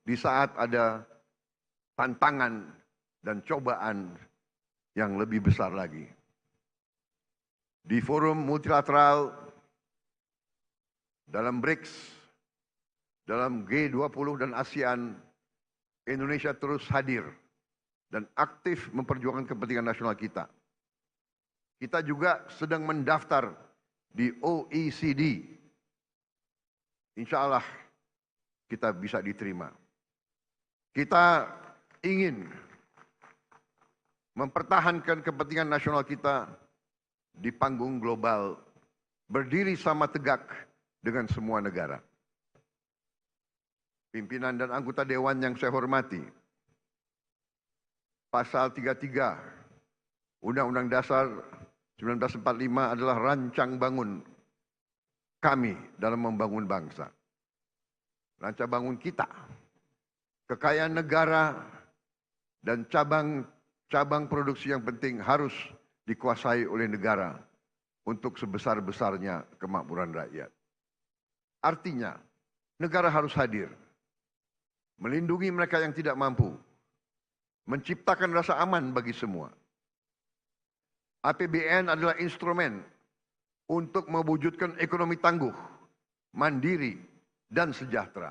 di saat ada tantangan dan cobaan yang lebih besar lagi. Di forum multilateral, dalam BRICS, dalam G20 dan ASEAN, Indonesia terus hadir dan aktif memperjuangkan kepentingan nasional kita. Kita juga sedang mendaftar di OECD. Insya Allah kita bisa diterima. Kita ingin mempertahankan kepentingan nasional kita di panggung global, berdiri sama tegak dengan semua negara. Pimpinan dan anggota Dewan yang saya hormati, Pasal 33 Undang-Undang Dasar 1945 adalah rancang bangun kami dalam membangun bangsa. Rancang bangun kita, kekayaan negara dan cabang produksi yang penting harus dikuasai oleh negara untuk sebesar-besarnya kemakmuran rakyat. Artinya, negara harus hadir, melindungi mereka yang tidak mampu, menciptakan rasa aman bagi semua. APBN adalah instrumen untuk mewujudkan ekonomi tangguh, mandiri, dan sejahtera.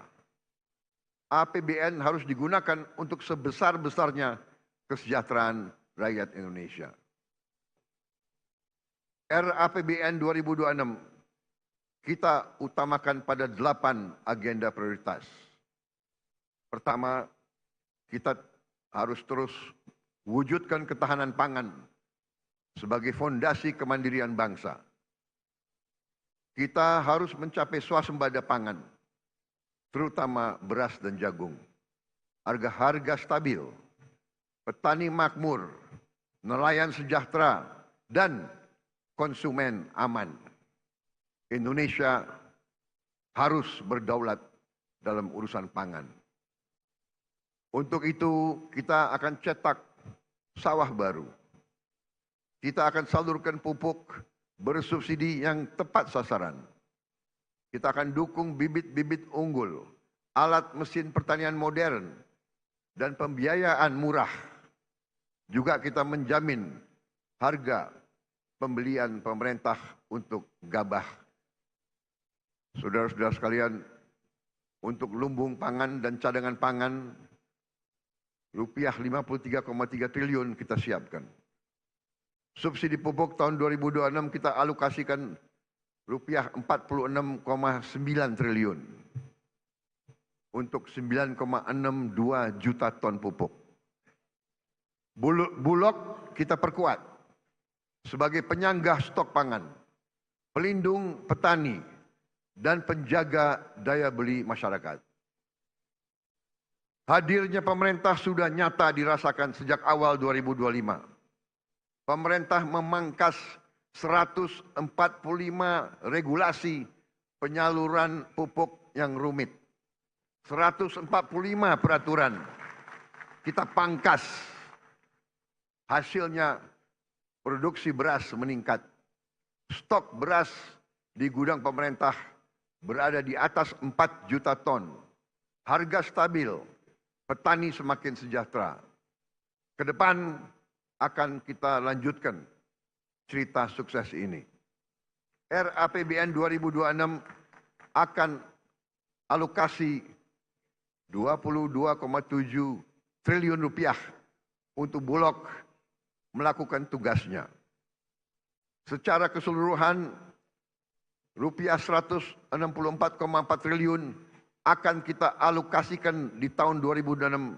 APBN harus digunakan untuk sebesar-besarnya kesejahteraan rakyat Indonesia. RAPBN 2026 kita utamakan pada 8 agenda prioritas. Pertama, kita harus terus wujudkan ketahanan pangan sebagai fondasi kemandirian bangsa. Kita harus mencapai swasembada pangan, terutama beras dan jagung. Harga stabil, petani makmur, nelayan sejahtera, dan konsumen aman. Indonesia harus berdaulat dalam urusan pangan. Untuk itu kita akan cetak sawah baru. Kita akan salurkan pupuk bersubsidi yang tepat sasaran. Kita akan dukung bibit-bibit unggul, alat mesin pertanian modern, dan pembiayaan murah. Juga kita menjamin harga pembelian pemerintah untuk gabah. Saudara-saudara sekalian, untuk lumbung pangan dan cadangan pangan, rupiah 53,3 triliun kita siapkan. Subsidi pupuk tahun 2026 kita alokasikan rupiah 46,9 triliun untuk 9,62 juta ton pupuk. Bulog kita perkuat sebagai penyangga stok pangan, pelindung petani, dan penjaga daya beli masyarakat. Hadirnya pemerintah sudah nyata dirasakan sejak awal 2025. Pemerintah memangkas 145 regulasi penyaluran pupuk yang rumit. 145 peraturan kita pangkas. Hasilnya produksi beras meningkat. Stok beras di gudang pemerintah berada di atas 4 juta ton. Harga stabil, petani semakin sejahtera. Ke depan akan kita lanjutkan cerita sukses ini. RAPBN 2026 akan alokasi 22,7 triliun rupiah untuk Bulog melakukan tugasnya. Secara keseluruhan, rupiah 164,4 triliun akan kita alokasikan di tahun 2026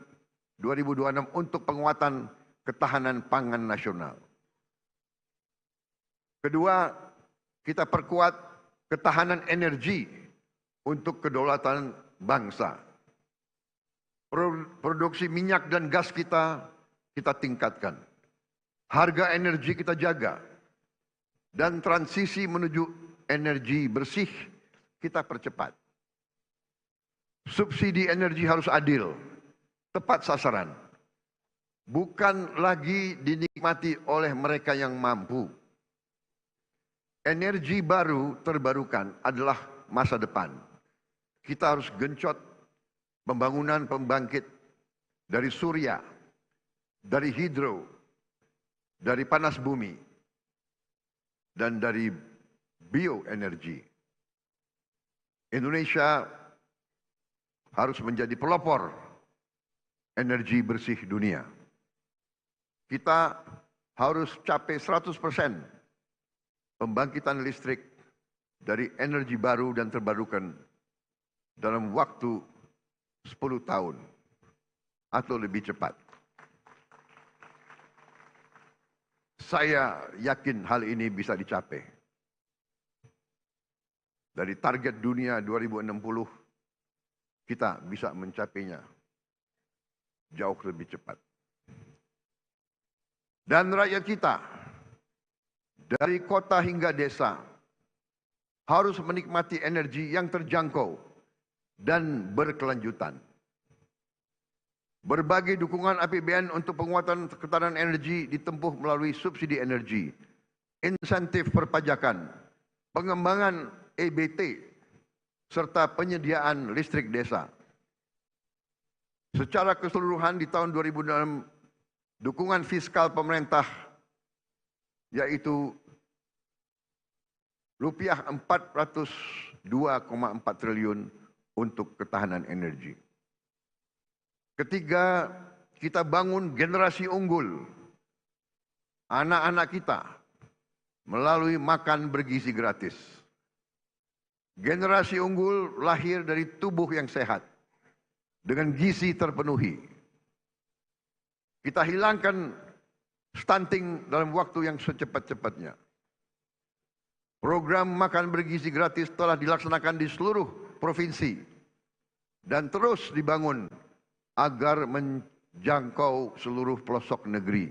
untuk penguatan ketahanan pangan nasional. Kedua, kita perkuat ketahanan energi untuk kedaulatan bangsa. Produksi minyak dan gas kita tingkatkan. Harga energi kita jaga. Dan transisi menuju energi bersih kita percepat. Subsidi energi harus adil, tepat sasaran. Bukan lagi dinikmati oleh mereka yang mampu. Energi baru terbarukan adalah masa depan. Kita harus genjot pembangunan pembangkit dari surya, dari hidro, dari panas bumi, dan dari bioenergi. Indonesia harus menjadi pelopor energi bersih dunia. Kita harus capai 100% pembangkitan listrik dari energi baru dan terbarukan dalam waktu 10 tahun atau lebih cepat. Saya yakin hal ini bisa dicapai. Dari target dunia 2060, kita bisa mencapainya jauh lebih cepat. Dan rakyat kita, dari kota hingga desa, harus menikmati energi yang terjangkau dan berkelanjutan. Berbagai dukungan APBN untuk penguatan ketahanan energi ditempuh melalui subsidi energi, insentif perpajakan, pengembangan EBT, serta penyediaan listrik desa. Secara keseluruhan di tahun 2006, dukungan fiskal pemerintah yaitu rupiah 402,4 triliun untuk ketahanan energi. Ketiga, kita bangun generasi unggul, anak-anak kita, melalui makan bergizi gratis. Generasi unggul lahir dari tubuh yang sehat, dengan gizi terpenuhi. Kita hilangkan stunting dalam waktu yang secepat-cepatnya. Program makan bergizi gratis telah dilaksanakan di seluruh provinsi dan terus dibangun agar menjangkau seluruh pelosok negeri.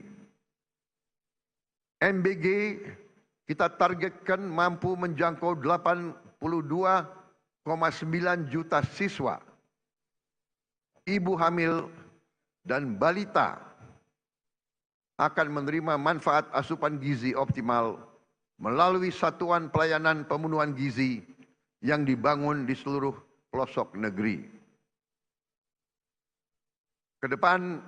MBG kita targetkan mampu menjangkau 82,9 juta siswa, ibu hamil dan balita akan menerima manfaat asupan gizi optimal melalui satuan pelayanan pemenuhan gizi yang dibangun di seluruh pelosok negeri. Ke depan,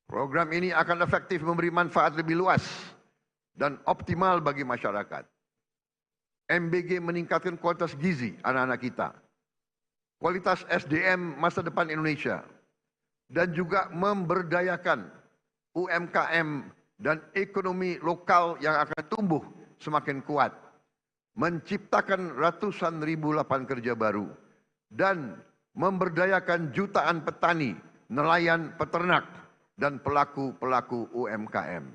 program ini akan efektif memberi manfaat lebih luas dan optimal bagi masyarakat. MBG meningkatkan kualitas gizi anak-anak kita, kualitas SDM masa depan Indonesia, dan juga memberdayakan UMKM dan ekonomi lokal yang akan tumbuh semakin kuat, menciptakan ratusan ribu lapangan kerja baru, dan memberdayakan jutaan petani, nelayan, peternak, dan pelaku-pelaku UMKM.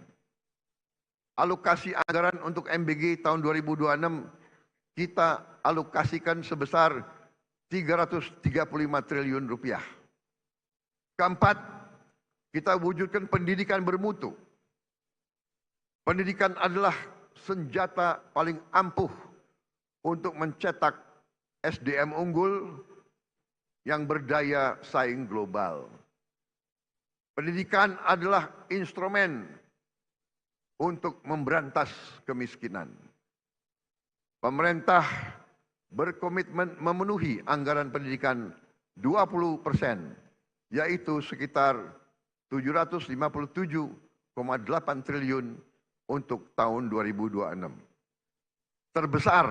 Alokasi anggaran untuk MBG tahun 2026 kita alokasikan sebesar 335 triliun rupiah. Keempat, kita wujudkan pendidikan bermutu. Pendidikan adalah senjata paling ampuh untuk mencetak SDM unggul yang berdaya saing global. Pendidikan adalah instrumen untuk memberantas kemiskinan. Pemerintah berkomitmen memenuhi anggaran pendidikan 20%, yaitu sekitar 757,8 triliun untuk tahun 2026. Terbesar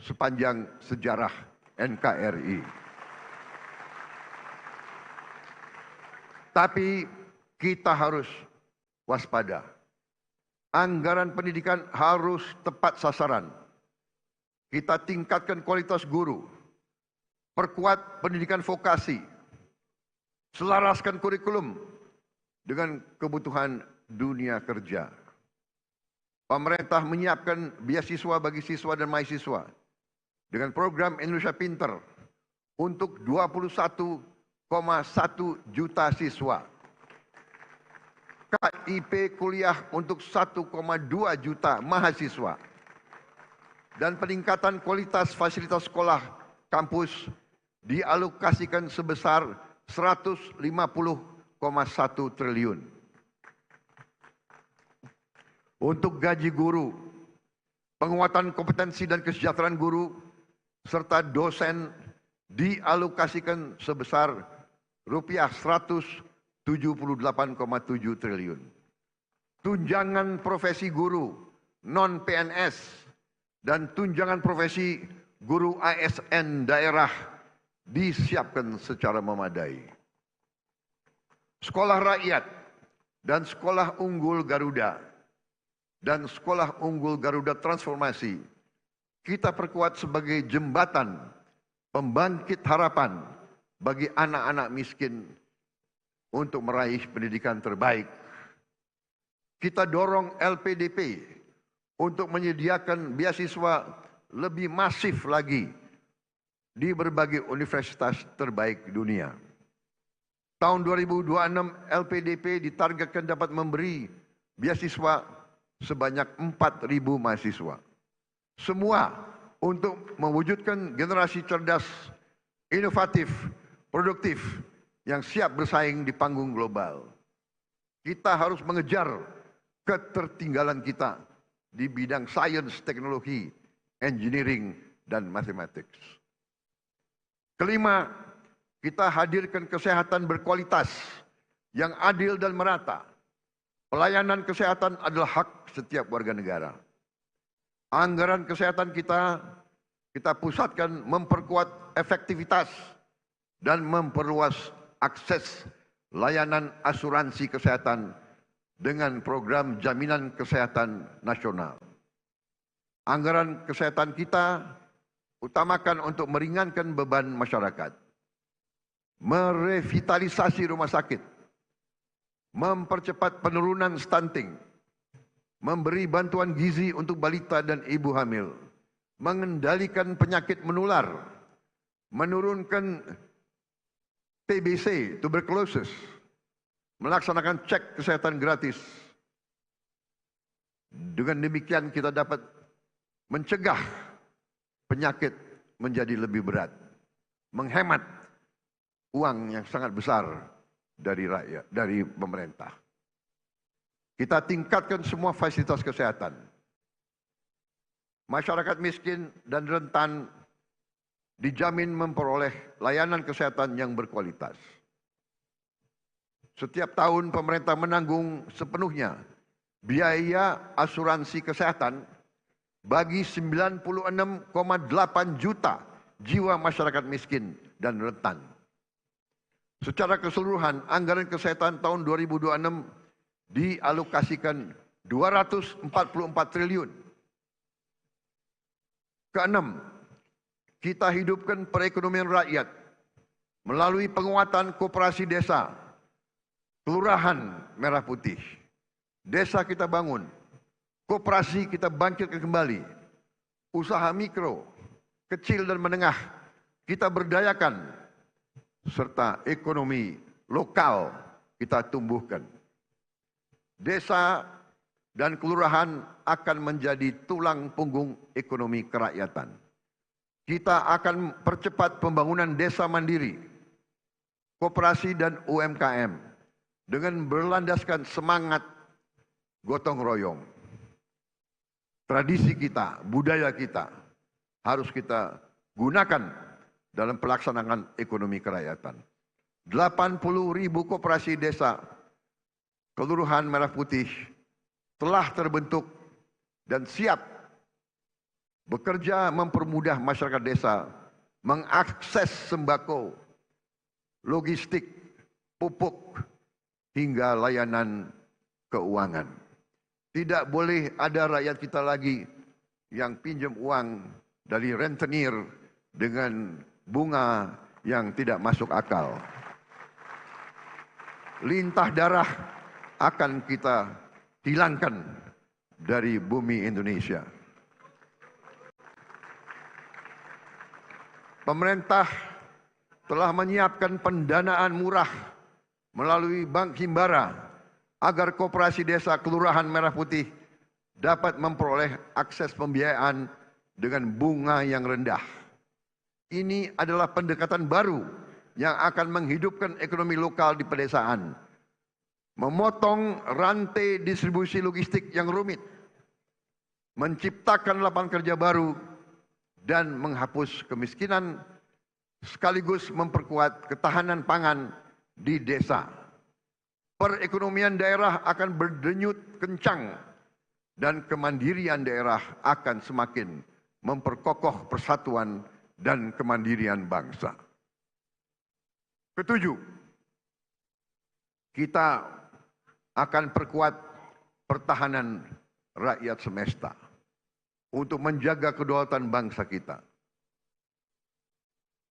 sepanjang sejarah NKRI. Tapi kita harus waspada. Anggaran pendidikan harus tepat sasaran. Kita tingkatkan kualitas guru, perkuat pendidikan vokasi, selaraskan kurikulum dengan kebutuhan dunia kerja. Pemerintah menyiapkan beasiswa bagi siswa dan mahasiswa dengan program Indonesia Pinter untuk 21,1 juta siswa. KIP kuliah untuk 1,2 juta mahasiswa. Dan peningkatan kualitas fasilitas sekolah kampus dialokasikan sebesar 150,1 triliun. Untuk gaji guru, penguatan kompetensi dan kesejahteraan guru, serta dosen dialokasikan sebesar rupiah 178,7 triliun. Tunjangan profesi guru non-PNS dan tunjangan profesi guru ASN daerah disiapkan secara memadai. Sekolah rakyat dan sekolah unggul Garuda dan sekolah unggul Garuda Transformasi kita perkuat sebagai jembatan pembangkit harapan bagi anak-anak miskin untuk meraih pendidikan terbaik. Kita dorong LPDP untuk menyediakan beasiswa lebih masif lagi di berbagai universitas terbaik dunia. Tahun 2026 LPDP ditargetkan dapat memberi beasiswa sebanyak 4.000 mahasiswa. Semua untuk mewujudkan generasi cerdas, inovatif, produktif, yang siap bersaing di panggung global. Kita harus mengejar ketertinggalan kita di bidang sains, teknologi, engineering, dan matematik. Kelima, kita hadirkan kesehatan berkualitas yang adil dan merata. Pelayanan kesehatan adalah hak setiap warga negara. Anggaran kesehatan kita pusatkan memperkuat efektivitas dan memperluas akses layanan asuransi kesehatan dengan program jaminan kesehatan nasional. Anggaran kesehatan kita utamakan untuk meringankan beban masyarakat, merevitalisasi rumah sakit, mempercepat penurunan stunting, memberi bantuan gizi untuk balita dan ibu hamil, mengendalikan penyakit menular, menurunkan TBC, tuberkulosis, melaksanakan cek kesehatan gratis. Dengan demikian kita dapat mencegah penyakit menjadi lebih berat, menghemat uang yang sangat besar dari rakyat, dari pemerintah. Kita tingkatkan semua fasilitas kesehatan. Masyarakat miskin dan rentan dijamin memperoleh layanan kesehatan yang berkualitas. Setiap tahun pemerintah menanggung sepenuhnya biaya asuransi kesehatan bagi 96,8 juta jiwa masyarakat miskin dan rentan. Secara keseluruhan, anggaran kesehatan tahun 2026 dialokasikan 244 triliun. Keenam, kita hidupkan perekonomian rakyat melalui penguatan koperasi desa, kelurahan merah putih. Desa kita bangun, koperasi kita bangkitkan kembali, usaha mikro, kecil dan menengah kita berdayakan, serta ekonomi lokal kita tumbuhkan. Desa dan kelurahan akan menjadi tulang punggung ekonomi kerakyatan. Kita akan percepat pembangunan desa mandiri, koperasi dan UMKM dengan berlandaskan semangat gotong royong. Tradisi kita, budaya kita harus kita gunakan dalam pelaksanaan ekonomi kerakyatan. 80.000 koperasi desa Kelurahan Merah Putih telah terbentuk dan siap bekerja mempermudah masyarakat desa mengakses sembako, logistik, pupuk, hingga layanan keuangan. Tidak boleh ada rakyat kita lagi yang pinjam uang dari rentenir dengan bunga yang tidak masuk akal. Lintah darah akan kita hilangkan dari bumi Indonesia. Pemerintah telah menyiapkan pendanaan murah melalui Bank Himbara agar koperasi desa Kelurahan Merah Putih dapat memperoleh akses pembiayaan dengan bunga yang rendah. Ini adalah pendekatan baru yang akan menghidupkan ekonomi lokal di pedesaan, memotong rantai distribusi logistik yang rumit, menciptakan lapangan kerja baru, dan menghapus kemiskinan, sekaligus memperkuat ketahanan pangan di desa. Perekonomian daerah akan berdenyut kencang dan kemandirian daerah akan semakin memperkokoh persatuan dan kemandirian bangsa. Ketujuh, kita akan perkuat pertahanan rakyat semesta untuk menjaga kedaulatan bangsa kita.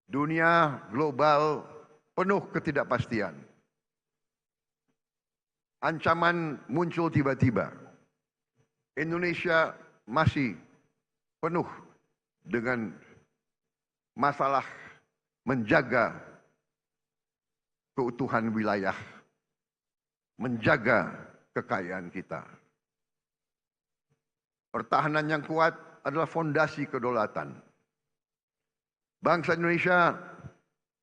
Dunia global penuh ketidakpastian. Ancaman muncul tiba-tiba. Indonesia masih penuh dengan masalah menjaga keutuhan wilayah, menjaga kekayaan kita. Pertahanan yang kuat adalah fondasi kedaulatan. Bangsa Indonesia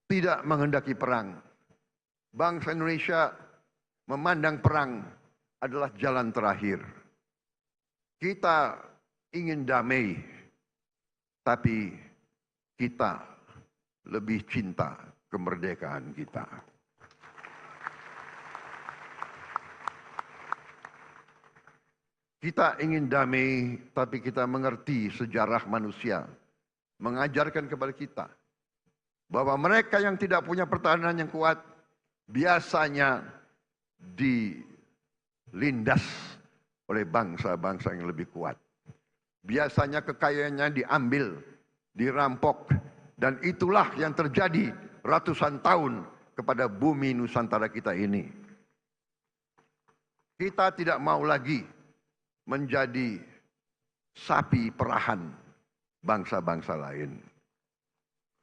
tidak menghendaki perang, bangsa Indonesia memandang perang adalah jalan terakhir. Kita ingin damai, tapi kita lebih cinta kemerdekaan kita. Kita ingin damai, tapi kita mengerti sejarah manusia. Mengajarkan kepada kita bahwa mereka yang tidak punya pertahanan yang kuat biasanya dilindas oleh bangsa-bangsa yang lebih kuat. Biasanya kekayaannya diambil, dirampok, dan itulah yang terjadi ratusan tahun kepada bumi Nusantara kita ini. Kita tidak mau lagi menjadi sapi perahan bangsa-bangsa lain.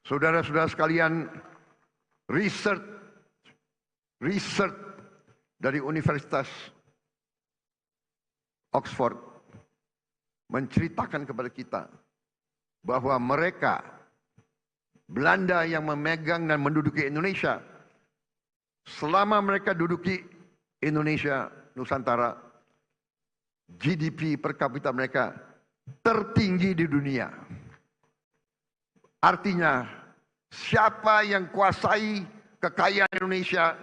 Saudara-saudara sekalian, riset dari Universitas Oxford menceritakan kepada kita bahwa mereka, Belanda yang memegang dan menduduki Indonesia, selama mereka duduki Indonesia, Nusantara, GDP per kapita mereka tertinggi di dunia. Artinya, siapa yang kuasai kekayaan Indonesia,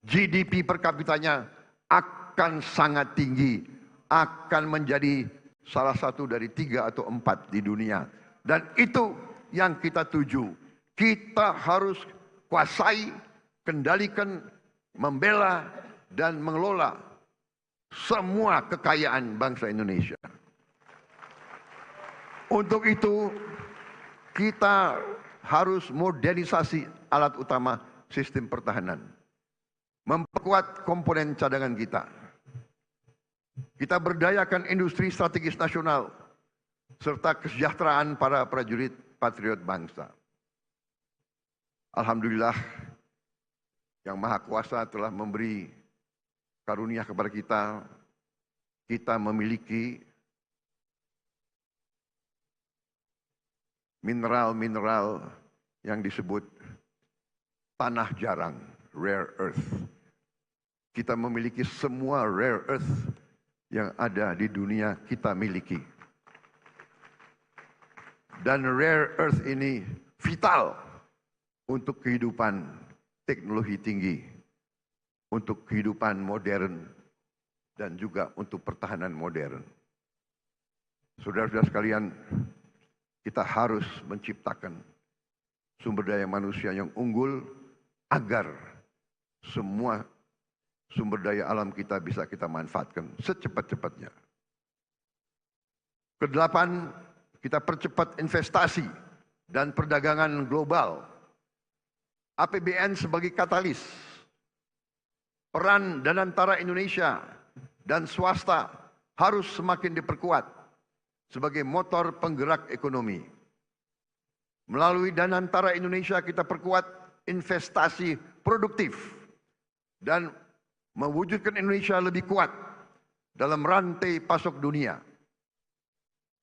GDP per kapitanya akan sangat tinggi, akan menjadi salah satu dari 3 atau 4 di dunia. Dan itu yang kita tuju. Kita harus kuasai, kendalikan, membela, dan mengelola semua kekayaan bangsa Indonesia. Untuk itu, kita harus modernisasi alat utama sistem pertahanan. Memperkuat komponen cadangan kita. Kita berdayakan industri strategis nasional, serta kesejahteraan para prajurit patriot bangsa. Alhamdulillah, Yang Maha Kuasa telah memberi karunia kepada kita. Kita memiliki mineral-mineral yang disebut tanah jarang, rare earth. Kita memiliki semua rare earth yang ada di dunia, kita miliki. Dan rare earth ini vital untuk kehidupan teknologi tinggi, untuk kehidupan modern, dan juga untuk pertahanan modern. Saudara-saudara sekalian, kita harus menciptakan sumber daya manusia yang unggul agar semua sumber daya alam kita bisa kita manfaatkan secepat-cepatnya. Kedelapan, kita percepat investasi dan perdagangan global. APBN sebagai katalis. Peran dan antara Indonesia dan swasta harus semakin diperkuat sebagai motor penggerak ekonomi. Melalui Danantara Indonesia kita perkuat investasi produktif dan mewujudkan Indonesia lebih kuat dalam rantai pasok dunia.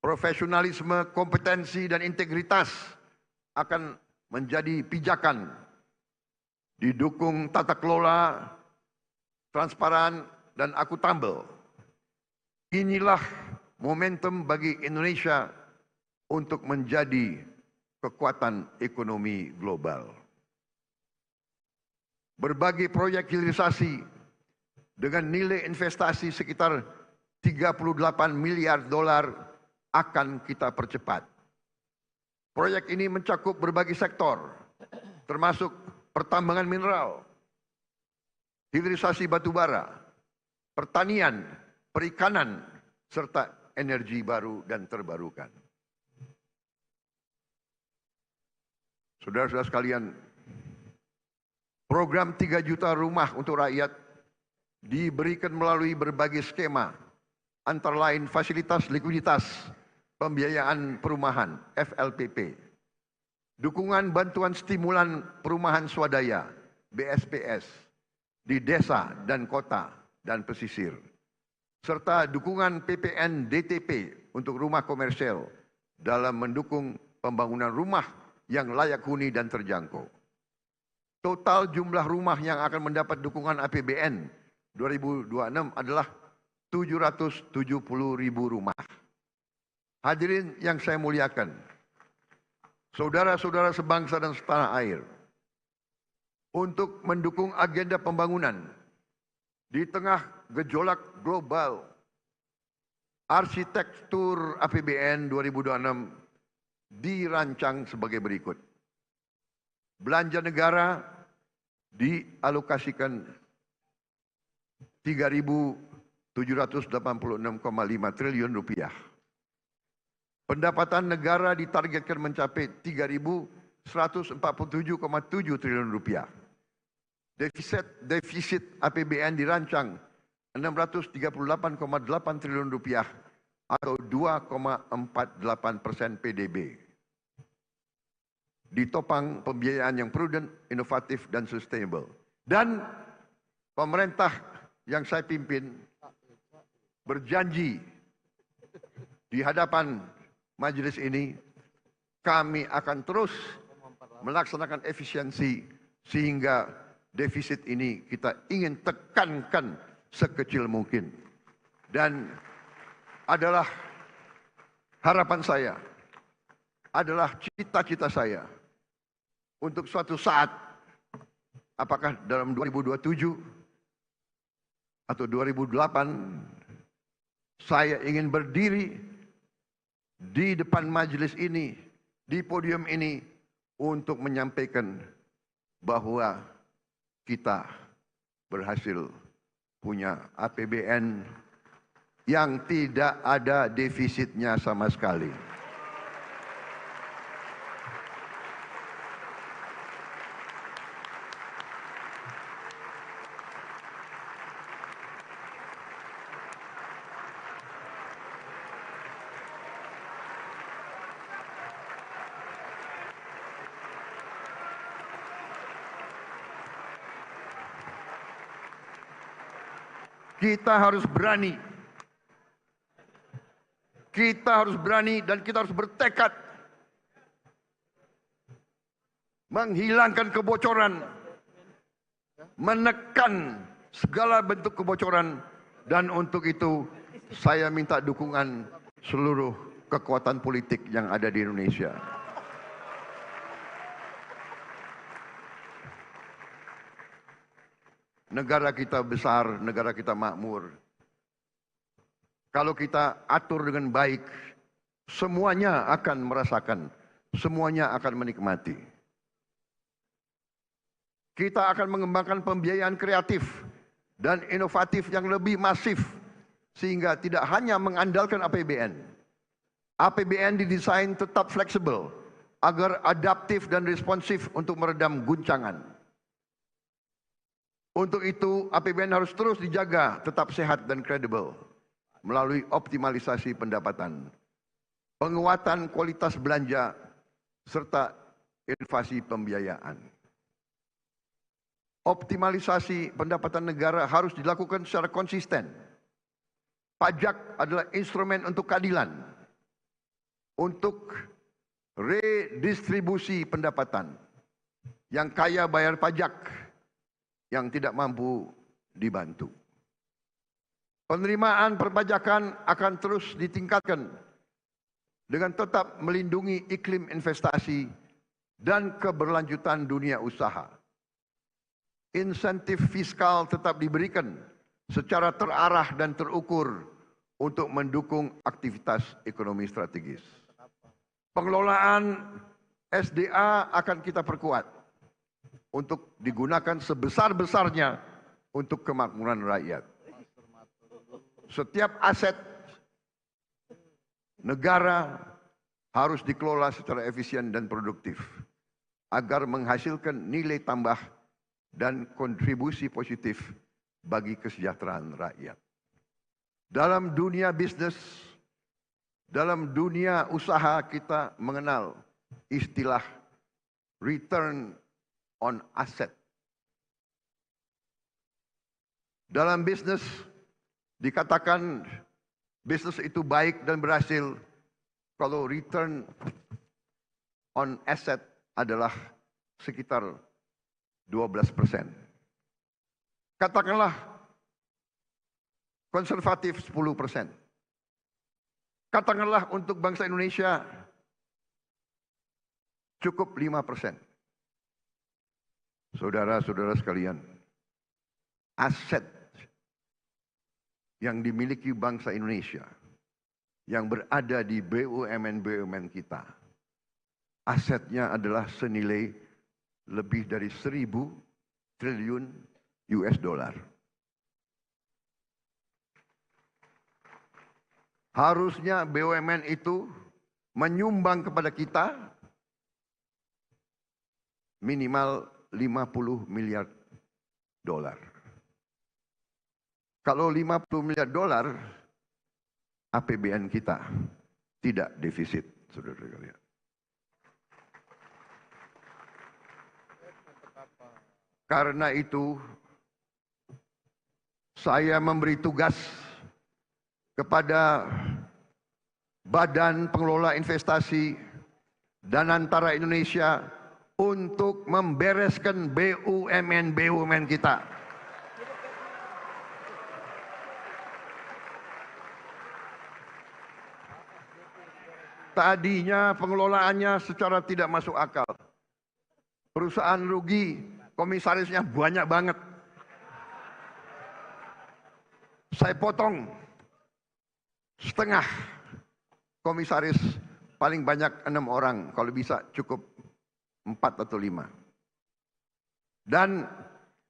Profesionalisme, kompetensi, dan integritas akan menjadi pijakan. Didukung tata kelola, transparan, dan akuntabel. Inilah momentum bagi Indonesia untuk menjadi kekuatan ekonomi global. Berbagai proyek hilirisasi dengan nilai investasi sekitar 38 miliar dolar akan kita percepat. Proyek ini mencakup berbagai sektor, termasuk pertambangan mineral, hilirisasi batubara, pertanian, perikanan, serta energi baru dan terbarukan. Saudara-saudara sekalian, program 3 juta rumah untuk rakyat diberikan melalui berbagai skema, antara lain fasilitas likuiditas pembiayaan perumahan FLPP, dukungan bantuan stimulan perumahan swadaya BSPS di desa dan kota dan pesisir, serta dukungan PPN DTP untuk rumah komersial dalam mendukung pembangunan rumah yang layak huni dan terjangkau. total jumlah rumah yang akan mendapat dukungan APBN 2026 adalah 770.000 rumah. Hadirin yang saya muliakan, saudara-saudara sebangsa dan setanah air, untuk mendukung agenda pembangunan di tengah gejolak global, arsitektur APBN 2026 dirancang sebagai berikut. Belanja negara dialokasikan 3.786,5 triliun rupiah. Pendapatan negara ditargetkan mencapai 3.147,7 triliun rupiah. Defisit APBN dirancang 638,8 triliun rupiah atau 2,48% PDB. Ditopang pembiayaan yang prudent, inovatif, dan sustainable. Dan pemerintah yang saya pimpin berjanji di hadapan majelis ini, kami akan terus melaksanakan efisiensi sehingga defisit ini kita ingin tekankan sekecil mungkin. Dan adalah harapan saya, adalah cita-cita saya untuk suatu saat, apakah dalam 2027 atau 2008, saya ingin berdiri di depan majelis ini, di podium ini, untuk menyampaikan bahwa kita berhasil punya APBN yang tidak ada defisitnya sama sekali. Kita harus berani. Kita harus berani dan kita harus bertekad menghilangkan kebocoran, menekan segala bentuk kebocoran, dan untuk itu saya minta dukungan seluruh kekuatan politik yang ada di Indonesia. Negara kita besar, negara kita makmur. Kalau kita atur dengan baik, semuanya akan merasakan, semuanya akan menikmati. Kita akan mengembangkan pembiayaan kreatif dan inovatif yang lebih masif, sehingga tidak hanya mengandalkan APBN. APBN didesain tetap fleksibel, agar adaptif dan responsif untuk meredam guncangan. Untuk itu, APBN harus terus dijaga tetap sehat dan kredibel melalui optimalisasi pendapatan, penguatan kualitas belanja, serta inovasi pembiayaan. Optimalisasi pendapatan negara harus dilakukan secara konsisten. Pajak adalah instrumen untuk keadilan, untuk redistribusi pendapatan. Yang kaya bayar pajak, yang tidak mampu dibantu. Penerimaan perpajakan akan terus ditingkatkan dengan tetap melindungi iklim investasi dan keberlanjutan dunia usaha. Insentif fiskal tetap diberikan secara terarah dan terukur untuk mendukung aktivitas ekonomi strategis. Pengelolaan SDA akan kita perkuat untuk digunakan sebesar-besarnya untuk kemakmuran rakyat. Setiap aset negara harus dikelola secara efisien dan produktif agar menghasilkan nilai tambah dan kontribusi positif bagi kesejahteraan rakyat. Dalam dunia bisnis, dalam dunia usaha, kita mengenal istilah return on asset. Dalam bisnis dikatakan bisnis itu baik dan berhasil kalau return on asset adalah sekitar 12%. Katakanlah konservatif 10%. Katakanlah untuk bangsa Indonesia cukup 5%. Saudara-saudara sekalian, aset yang dimiliki bangsa Indonesia yang berada di BUMN-BUMN kita, asetnya adalah senilai lebih dari 1.000 triliun US dollar. Harusnya BUMN itu menyumbang kepada kita minimal 50 miliar dolar. Kalau 50 miliar dolar, APBN kita tidak defisit, saudara sekalian. Karena itu, saya memberi tugas kepada Badan Pengelola Investasi Danantara Indonesia untuk membereskan BUMN-BUMN kita. Tadinya pengelolaannya secara tidak masuk akal. Perusahaan rugi, komisarisnya banyak banget. Saya potong setengah komisaris, paling banyak 6 orang, kalau bisa cukup 4 atau 5. Dan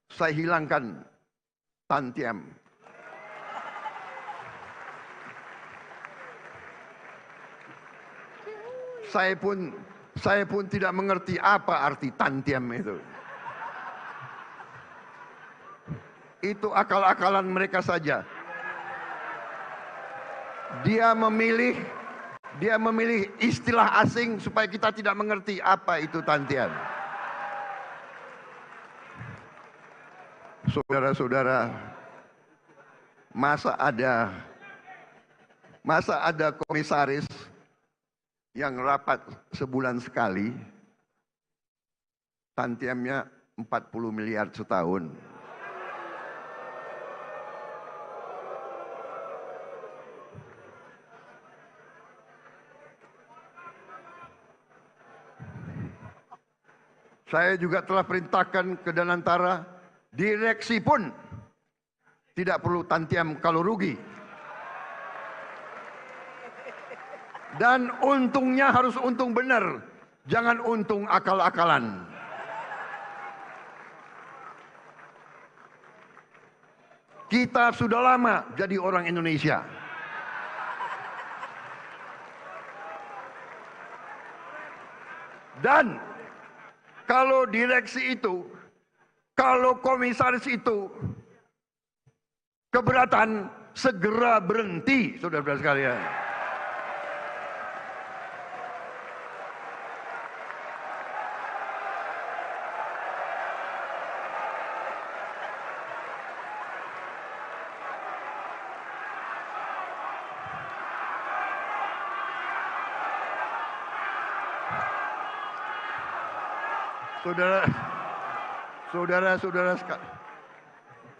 saya hilangkan tantiem. Saya pun tidak mengerti apa arti tantiem itu. Itu akal-akalan mereka saja. Dia memilih istilah asing supaya kita tidak mengerti apa itu tantiem. Saudara-saudara, masa ada komisaris yang rapat sebulan sekali, tantiemnya 40 miliar setahun. Saya juga telah perintahkan ke Danantara, direksi pun tidak perlu tantiem kalau rugi. Dan untungnya harus untung benar, jangan untung akal-akalan. Kita sudah lama jadi orang Indonesia. Dan kalau direksi itu, kalau komisaris itu keberatan, segera berhenti, saudara-saudara sekalian.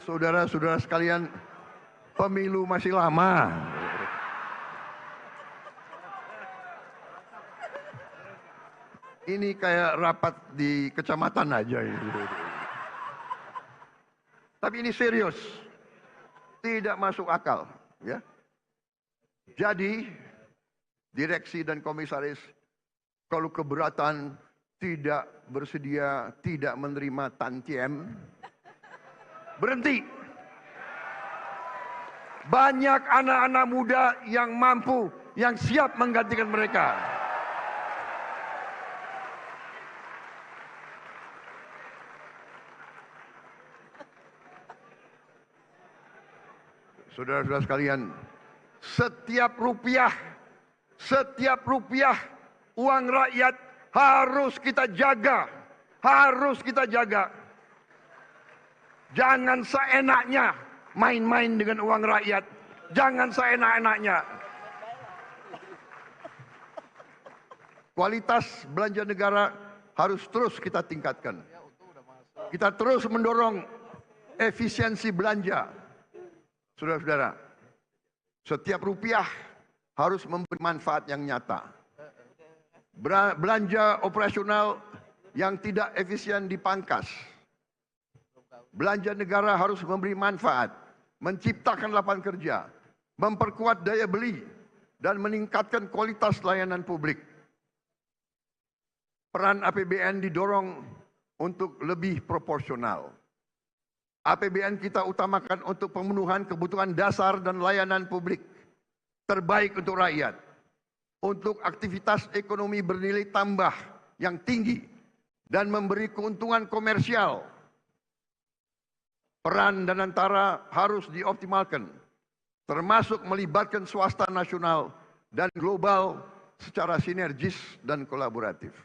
Saudara-saudara sekalian, pemilu masih lama. Ini kayak rapat di kecamatan aja. Tapi ini serius, tidak masuk akal, ya. Jadi direksi dan komisaris kalau keberatan, tidak bersedia, tidak menerima tantiem, berhenti. Banyak anak-anak muda yang mampu, yang siap menggantikan mereka. Saudara-saudara sekalian, setiap rupiah uang rakyat harus kita jaga, Jangan seenaknya main-main dengan uang rakyat, jangan seenak-enaknya. Kualitas belanja negara harus terus kita tingkatkan. Kita terus mendorong efisiensi belanja. Saudara-saudara, setiap rupiah harus memberi manfaat yang nyata. Belanja operasional yang tidak efisien dipangkas. Belanja negara harus memberi manfaat, menciptakan lapangan kerja, memperkuat daya beli, dan meningkatkan kualitas layanan publik. Peran APBN didorong untuk lebih proporsional. APBN kita utamakan untuk pemenuhan kebutuhan dasar dan layanan publik terbaik untuk rakyat, untuk aktivitas ekonomi bernilai tambah yang tinggi dan memberi keuntungan komersial. Peran Danantara harus dioptimalkan, termasuk melibatkan swasta nasional dan global secara sinergis dan kolaboratif.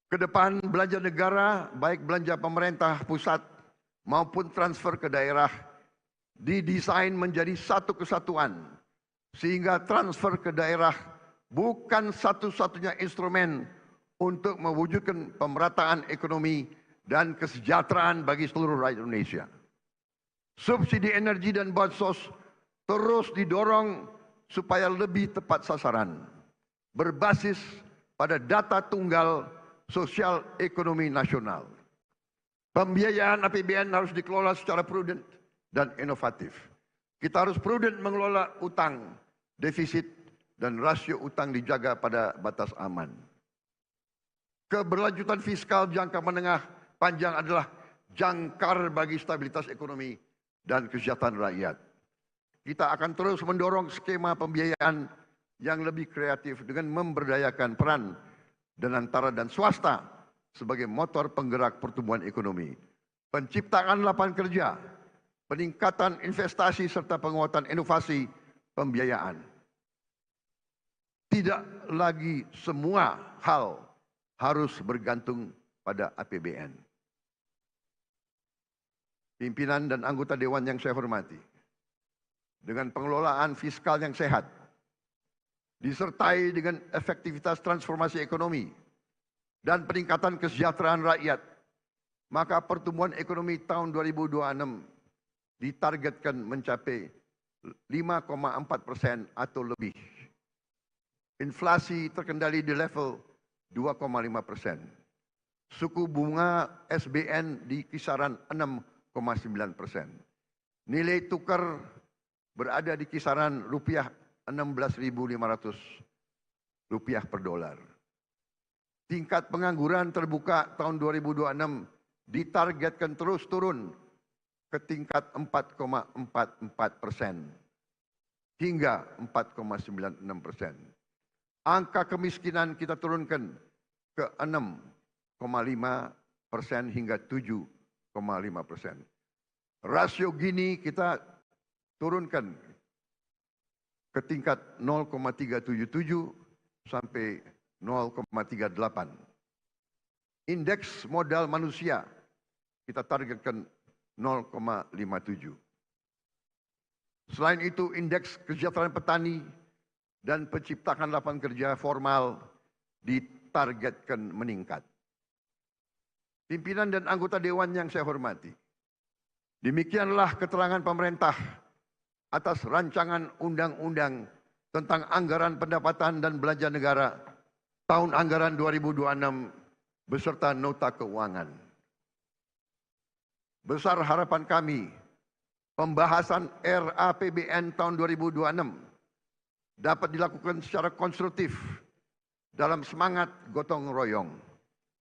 Kedepan belanja negara, baik belanja pemerintah pusat maupun transfer ke daerah, didesain menjadi satu kesatuan, sehingga transfer ke daerah bukan satu-satunya instrumen untuk mewujudkan pemerataan ekonomi dan kesejahteraan bagi seluruh rakyat Indonesia. Subsidi energi dan bansos terus didorong supaya lebih tepat sasaran, berbasis pada data tunggal sosial ekonomi nasional. Pembiayaan APBN harus dikelola secara prudent dan inovatif. Kita harus prudent mengelola utang, defisit, dan rasio utang dijaga pada batas aman. Keberlanjutan fiskal jangka menengah panjang adalah jangkar bagi stabilitas ekonomi dan kesejahteraan rakyat. Kita akan terus mendorong skema pembiayaan yang lebih kreatif dengan memberdayakan peran Danantara dan swasta sebagai motor penggerak pertumbuhan ekonomi, penciptaan lapangan kerja, peningkatan investasi serta penguatan inovasi pembiayaan. Tidak lagi semua hal harus bergantung pada APBN. Pimpinan dan anggota dewan yang saya hormati, dengan pengelolaan fiskal yang sehat, disertai dengan efektivitas transformasi ekonomi dan peningkatan kesejahteraan rakyat, maka pertumbuhan ekonomi tahun 2026 ditargetkan mencapai 5,4% atau lebih. Inflasi terkendali di level 2,5%. Suku bunga SBN di kisaran 6,9%. Nilai tukar berada di kisaran rupiah 16.500 rupiah per dolar. Tingkat pengangguran terbuka tahun 2026 ditargetkan terus turun ke tingkat 4,44% hingga 4,96%. Angka kemiskinan kita turunkan ke 6,5% hingga 7,5%. Rasio Gini kita turunkan ke tingkat 0,377 sampai 0,38. Indeks modal manusia kita targetkan 0,57. Selain itu, indeks kesejahteraan petani dan penciptaan lapangan kerja formal ditargetkan meningkat. Pimpinan dan anggota dewan yang saya hormati, demikianlah keterangan pemerintah atas rancangan undang-undang tentang anggaran pendapatan dan belanja negara tahun anggaran 2026 beserta nota keuangan. Besar harapan kami pembahasan RAPBN tahun 2026 dapat dilakukan secara konstruktif dalam semangat gotong royong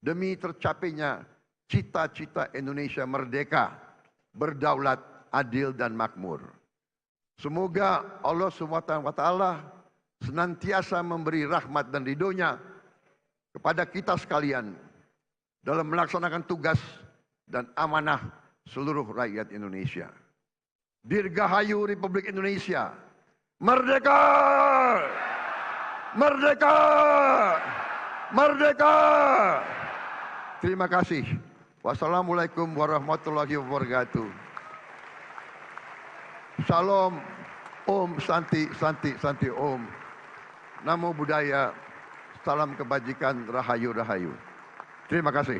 demi tercapainya cita-cita Indonesia merdeka, berdaulat, adil dan makmur. Semoga Allah SWT senantiasa memberi rahmat dan ridhonya kepada kita sekalian dalam melaksanakan tugas dan amanah seluruh rakyat Indonesia. Dirgahayu Republik Indonesia. Merdeka! Merdeka! Merdeka! Terima kasih. Wassalamualaikum warahmatullahi wabarakatuh. Salam, Om, Santi, Santi, Santi, Om. Namo Buddhaya, salam kebajikan, Rahayu, Rahayu. Terima kasih.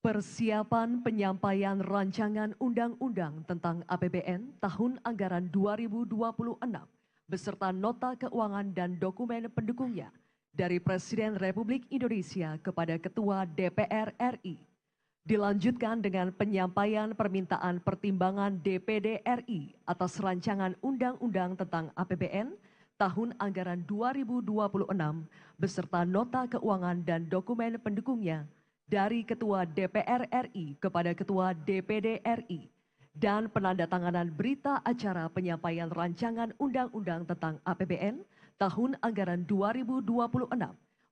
Persiapan penyampaian rancangan undang-undang tentang APBN tahun anggaran 2026 beserta nota keuangan dan dokumen pendukungnya dari Presiden Republik Indonesia kepada Ketua DPR RI. Dilanjutkan dengan penyampaian permintaan pertimbangan DPD RI atas rancangan undang-undang tentang APBN tahun anggaran 2026 beserta nota keuangan dan dokumen pendukungnya dari Ketua DPR RI kepada Ketua DPD RI dan penandatanganan berita acara penyampaian rancangan undang-undang tentang APBN tahun anggaran 2026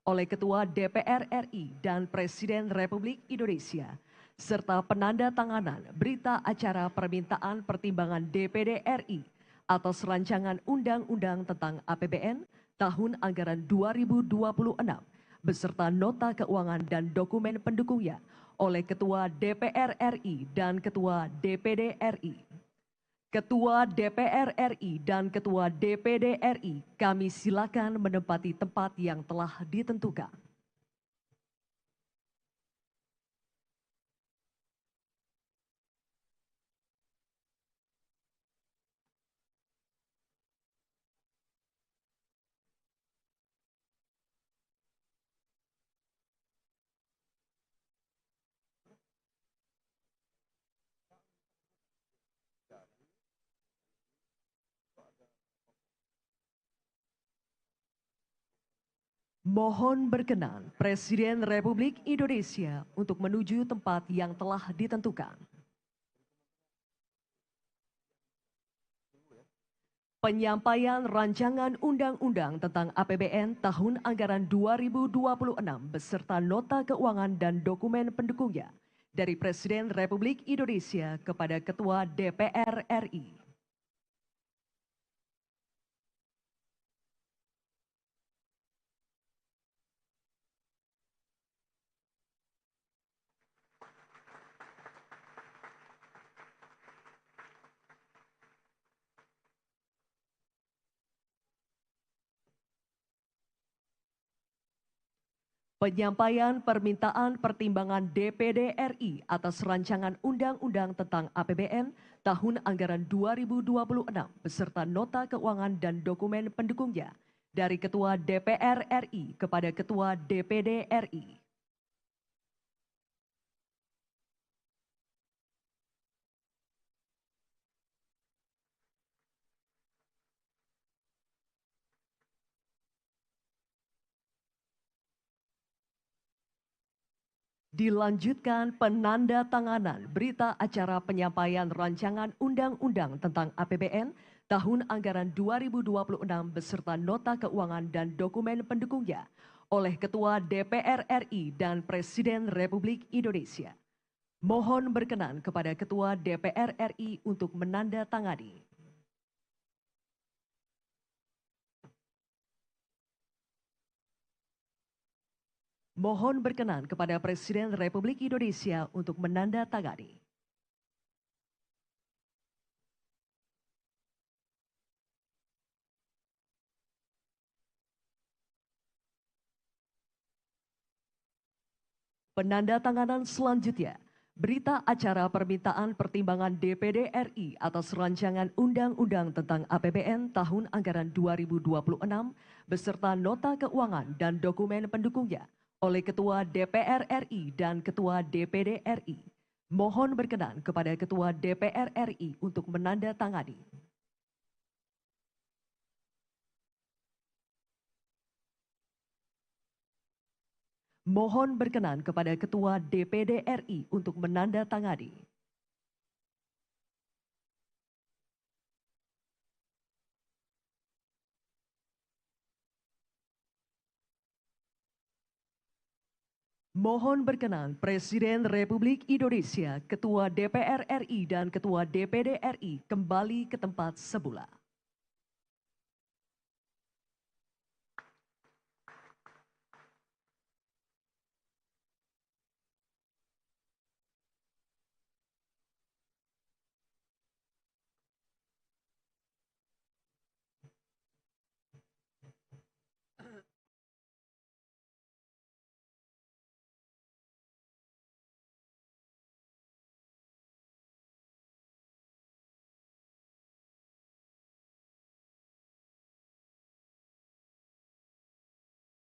oleh Ketua DPR RI dan Presiden Republik Indonesia serta penandatanganan berita acara permintaan pertimbangan DPD RI atas rancangan undang-undang tentang APBN tahun anggaran 2026 beserta nota keuangan dan dokumen pendukungnya oleh Ketua DPR RI dan Ketua DPD RI. Ketua DPR RI dan Ketua DPD RI, kami silakan menempati tempat yang telah ditentukan. Mohon berkenan Presiden Republik Indonesia untuk menuju tempat yang telah ditentukan. Penyampaian rancangan undang-undang tentang APBN tahun anggaran 2026 beserta nota keuangan dan dokumen pendukungnya dari Presiden Republik Indonesia kepada Ketua DPR RI. Penyampaian permintaan pertimbangan DPD RI atas rancangan undang-undang tentang APBN tahun anggaran 2026 beserta nota keuangan dan dokumen pendukungnya dari Ketua DPR RI kepada Ketua DPD RI. Dilanjutkan penandatanganan berita acara penyampaian rancangan undang-undang tentang APBN tahun anggaran 2026 beserta nota keuangan dan dokumen pendukungnya oleh Ketua DPR RI dan Presiden Republik Indonesia. Mohon berkenan kepada Ketua DPR RI untuk menandatangani. Mohon berkenan kepada Presiden Republik Indonesia untuk menandatangani. Penandatanganan selanjutnya, berita acara permintaan pertimbangan DPD RI atas rancangan undang-undang tentang APBN tahun anggaran 2026 beserta nota keuangan dan dokumen pendukungnya oleh Ketua DPR RI dan Ketua DPD RI. Mohon berkenan kepada Ketua DPR RI untuk menandatangani. Mohon berkenan kepada Ketua DPD RI untuk menandatangani. Mohon berkenan Presiden Republik Indonesia, Ketua DPR RI dan Ketua DPD RI kembali ke tempat semula.